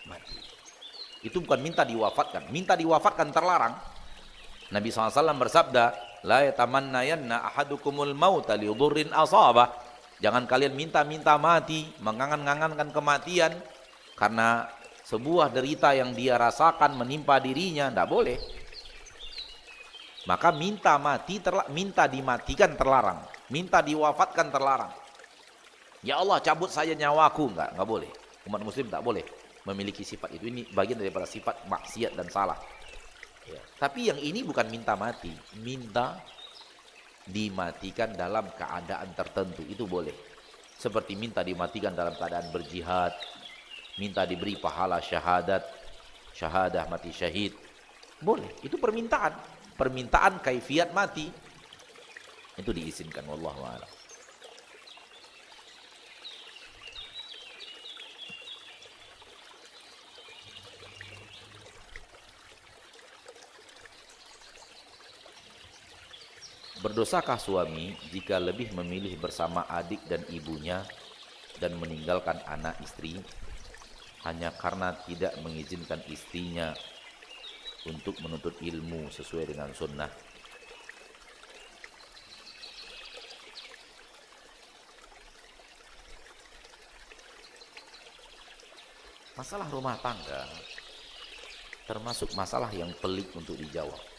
mati. Itu bukan minta diwafatkan. Minta diwafatkan terlarang. Nabi SAW bersabda, la yatamannayanna ahadukumul mauta liudurrin asabah. Jangan kalian minta-minta mati, mengangan-angankan kematian karena sebuah derita yang dia rasakan menimpa dirinya. Tidak boleh. Maka minta mati, minta dimatikan terlarang, minta diwafatkan terlarang. Ya Allah, cabut saja nyawaku, enggak boleh. Umat muslim tak boleh memiliki sifat itu. Ini bagian daripada sifat maksiat dan salah. Ya. Tapi yang ini bukan minta mati, minta dimatikan dalam keadaan tertentu, itu boleh. Seperti minta dimatikan dalam keadaan berjihad, minta diberi pahala syahadah mati syahid, boleh. Itu permintaan kaifiat mati, itu diizinkan. Wallahu a'lam. Berdosakah suami jika lebih memilih bersama adik dan ibunya dan meninggalkan anak istri hanya karena tidak mengizinkan istrinya untuk menuntut ilmu sesuai dengan sunnah? Masalah rumah tangga termasuk masalah yang pelik untuk dijawab.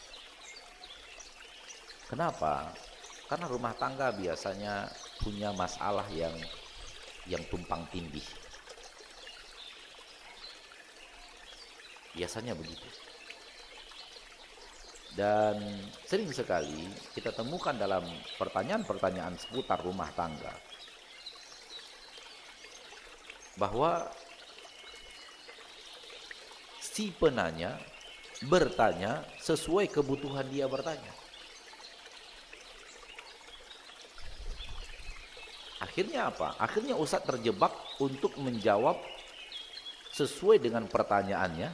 Kenapa? Karena rumah tangga biasanya punya masalah yang tumpang tindih. Biasanya begitu. Dan sering sekali kita temukan dalam pertanyaan-pertanyaan seputar rumah tangga bahwa si penanya bertanya sesuai kebutuhan dia bertanya. Akhirnya apa? Akhirnya Ustadz terjebak untuk menjawab sesuai dengan pertanyaannya.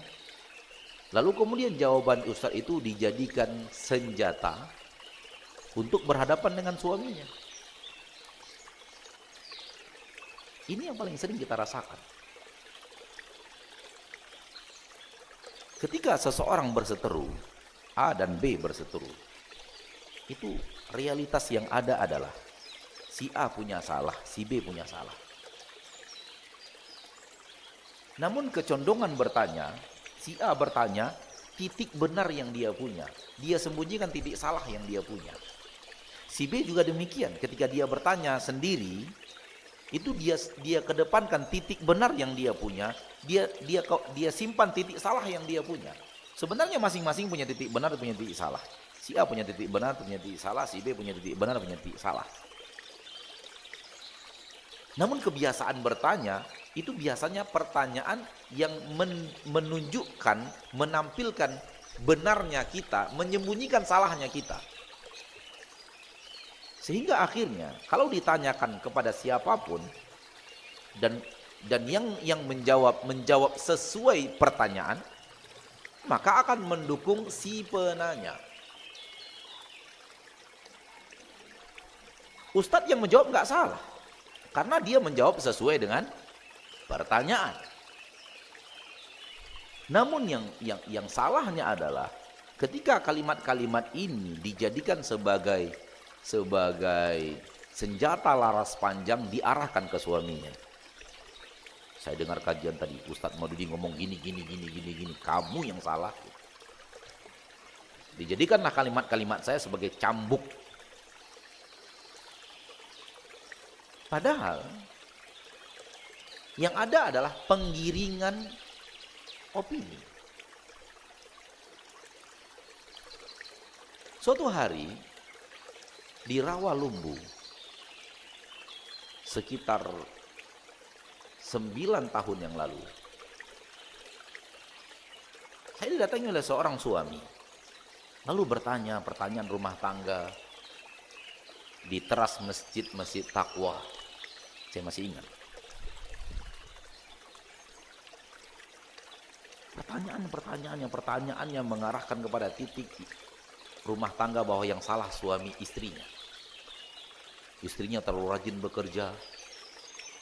Lalu kemudian jawaban Ustadz itu dijadikan senjata untuk berhadapan dengan suaminya. Ini yang paling sering kita rasakan. Ketika seseorang berseteru, A dan B berseteru, itu realitas yang ada adalah si A punya salah, si B punya salah. Namun kecondongan bertanya, si A bertanya titik benar yang dia punya, dia sembunyikan titik salah yang dia punya. Si B juga demikian, ketika dia bertanya sendiri, itu dia kedepankan titik benar yang dia punya, dia simpan titik salah yang dia punya. Sebenarnya masing-masing punya titik benar, punya titik salah. Si A punya titik benar, punya titik salah, si B punya titik benar, punya titik salah. Namun kebiasaan bertanya itu biasanya pertanyaan yang menunjukkan, menampilkan benarnya kita, menyembunyikan salahnya kita. Sehingga akhirnya kalau ditanyakan kepada siapapun dan yang menjawab sesuai pertanyaan, maka akan mendukung si penanya. Ustadz yang menjawab nggak salah, karena dia menjawab sesuai dengan pertanyaan. Namun yang salahnya adalah ketika kalimat-kalimat ini dijadikan sebagai senjata laras panjang diarahkan ke suaminya. Saya dengar kajian tadi, Ustadz Maududi ngomong gini. Kamu yang salah. Dijadikanlah kalimat-kalimat saya sebagai cambuk. Padahal yang ada adalah penggiringan opini. Suatu hari di Rawalumbu sekitar 9 tahun yang lalu, saya didatangi oleh seorang suami, lalu bertanya pertanyaan rumah tangga di teras masjid Taqwa. Saya masih ingat. Pertanyaannya mengarahkan kepada titik rumah tangga bahwa yang salah suami istrinya. Istrinya terlalu rajin bekerja,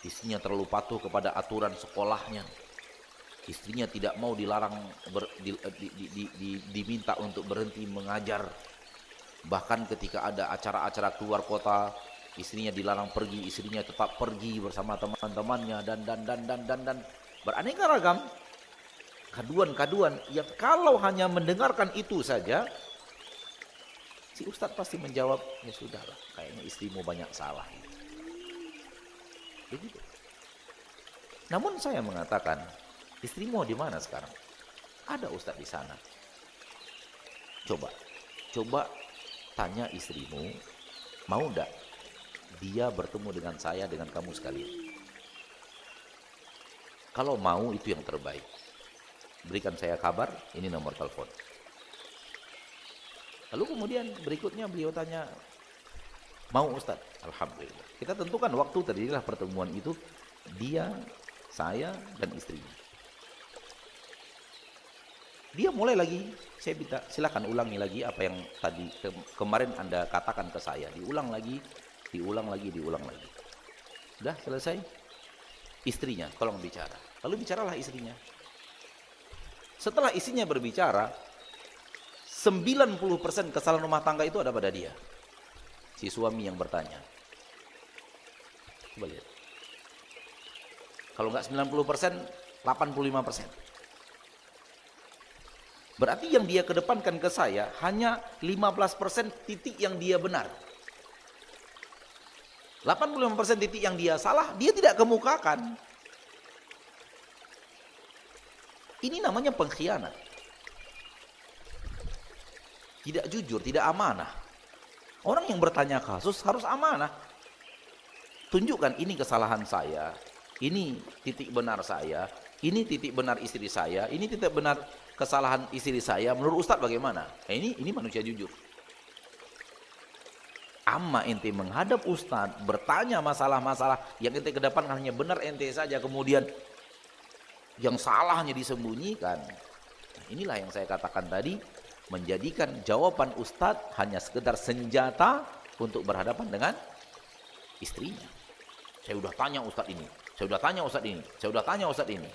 istrinya terlalu patuh kepada aturan sekolahnya, istrinya tidak mau diminta untuk berhenti mengajar. Bahkan ketika ada acara-acara keluar kota, istrinya dilarang pergi, istrinya tetap pergi bersama teman-temannya dan beraneka ragam kaduan yang kalau hanya mendengarkan itu saja, si Ustadz pasti menjawab, ya sudahlah, kayaknya istrimu banyak salah. Begitu. Namun saya mengatakan, istrimu di mana sekarang? Ada Ustadz di sana. Coba tanya istrimu, mau enggak dia bertemu dengan saya, dengan kamu sekalian? Kalau mau, itu yang terbaik. Berikan saya kabar, ini nomor telepon. Lalu kemudian berikutnya beliau tanya, mau Ustadz? Alhamdulillah. Kita tentukan waktu, terjadilah pertemuan itu, dia, saya, dan istrinya. Dia mulai lagi, saya minta silakan ulangi lagi apa yang tadi kemarin Anda katakan ke saya. Diulang lagi. Sudah selesai? Istrinya, tolong bicara. Lalu bicaralah istrinya. Setelah istrinya berbicara, 90% kesalahan rumah tangga itu ada pada dia. Si suami yang bertanya. Coba lihat. Kalau enggak 90%, 85%. Berarti yang dia kedepankan ke saya hanya 15% titik yang dia benar. 85% titik yang dia salah, dia tidak kemukakan. Ini namanya pengkhianat. Tidak jujur, tidak amanah. Orang yang bertanya kasus harus amanah. Tunjukkan ini kesalahan saya, ini titik benar saya, ini titik benar istri saya, ini titik benar kesalahan istri saya. Menurut Ustadz bagaimana? Ini manusia jujur. Amma ente menghadap Ustadz, bertanya masalah-masalah yang ente kedepan hanya benar ente saja, kemudian yang salahnya disembunyikan. Nah, inilah yang saya katakan tadi, menjadikan jawaban Ustadz hanya sekedar senjata untuk berhadapan dengan istrinya. Saya udah tanya Ustadz ini, saya udah tanya Ustadz ini, saya udah tanya Ustadz ini.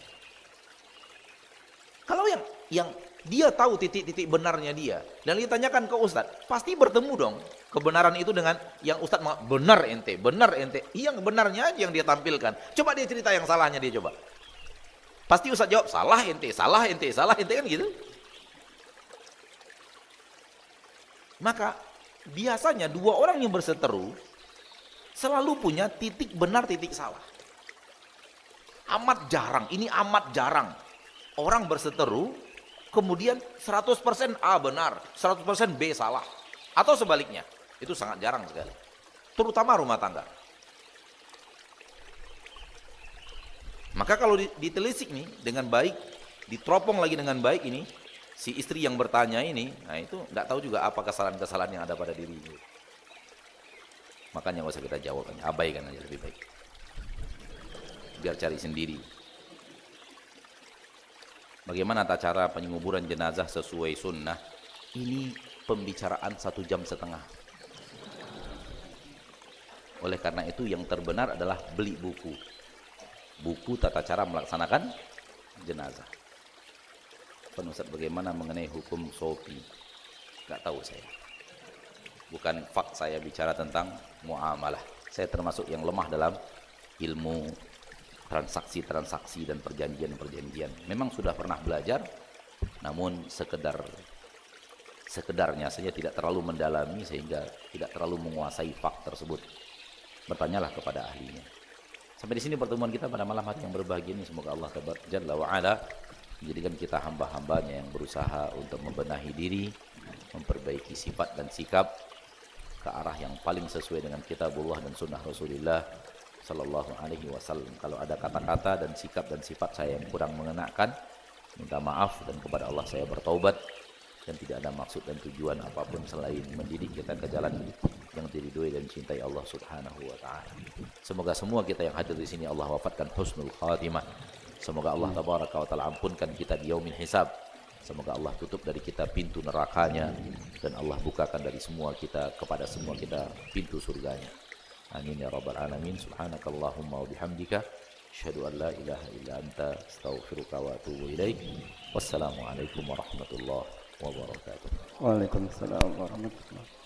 Kalau yang dia tahu titik-titik benarnya dia dan ditanyakan ke Ustadz, pasti bertemu dong kebenaran itu dengan yang Ustadz benar ente. Yang benarnya aja yang dia tampilkan. Coba dia cerita yang salahnya dia coba. Pasti Ustadz jawab, salah ente kan gitu. Maka biasanya dua orang yang berseteru selalu punya titik benar, titik salah. Amat jarang orang berseteru kemudian 100% A benar, 100% B salah, atau sebaliknya. Itu sangat jarang sekali, terutama rumah tangga. Maka kalau ditelisik nih dengan baik, diteropong lagi dengan baik ini, si istri yang bertanya ini, nah itu nggak tahu juga apa kesalahan-kesalahan yang ada pada dirinya. Makanya nggak usah kita jawab, abaikan aja lebih baik. Biar cari sendiri. Bagaimana tata cara penguburan jenazah sesuai sunnah? Ini pembicaraan 1,5 jam. Oleh karena itu yang terbenar adalah beli buku tata cara melaksanakan jenazah. Ustaz, bagaimana mengenai hukum sopi? Gak tahu saya. Bukan fak saya bicara tentang muamalah. Saya termasuk yang lemah dalam ilmu transaksi-transaksi dan perjanjian-perjanjian. Memang sudah pernah belajar, namun sekedarnya saja, tidak terlalu mendalami sehingga tidak terlalu menguasai fak tersebut. Bertanyalah kepada ahlinya. Sampai di sini pertemuan kita pada malam hari yang berbahagia ini. Semoga Allah Jalla wa Ala menjadikan kita hamba-hambanya yang berusaha untuk membenahi diri, memperbaiki sifat dan sikap ke arah yang paling sesuai dengan kitabullah dan sunnah Rasulullah sallallahu alaihi wasallam. Kalau ada kata-kata dan sikap dan sifat saya yang kurang mengenakan, minta maaf, dan kepada Allah saya bertaubat, dan tidak ada maksud dan tujuan apapun selain mendidik kita ke jalan yang diridhoi dan cintai Allah Subhanahu wa taala. Semoga semua kita yang hadir di sini Allah wafatkan husnul khatimah. Semoga Allah tabaraka wa taala ampunkan kita di yaumil hisab. Semoga Allah tutup dari kita pintu nerakanya, dan Allah bukakan dari semua kita kepada semua kita pintu surganya. Amin ya rabbal alamin. Subhanakallahumma wa bihamdika asyhadu an la ilaha illa anta astaghfiruka wa atubu ilaik. Wassalamualaikum warahmatullahi wabarakatuh. Waalaikumsalam warahmatullahi wabarakatuh.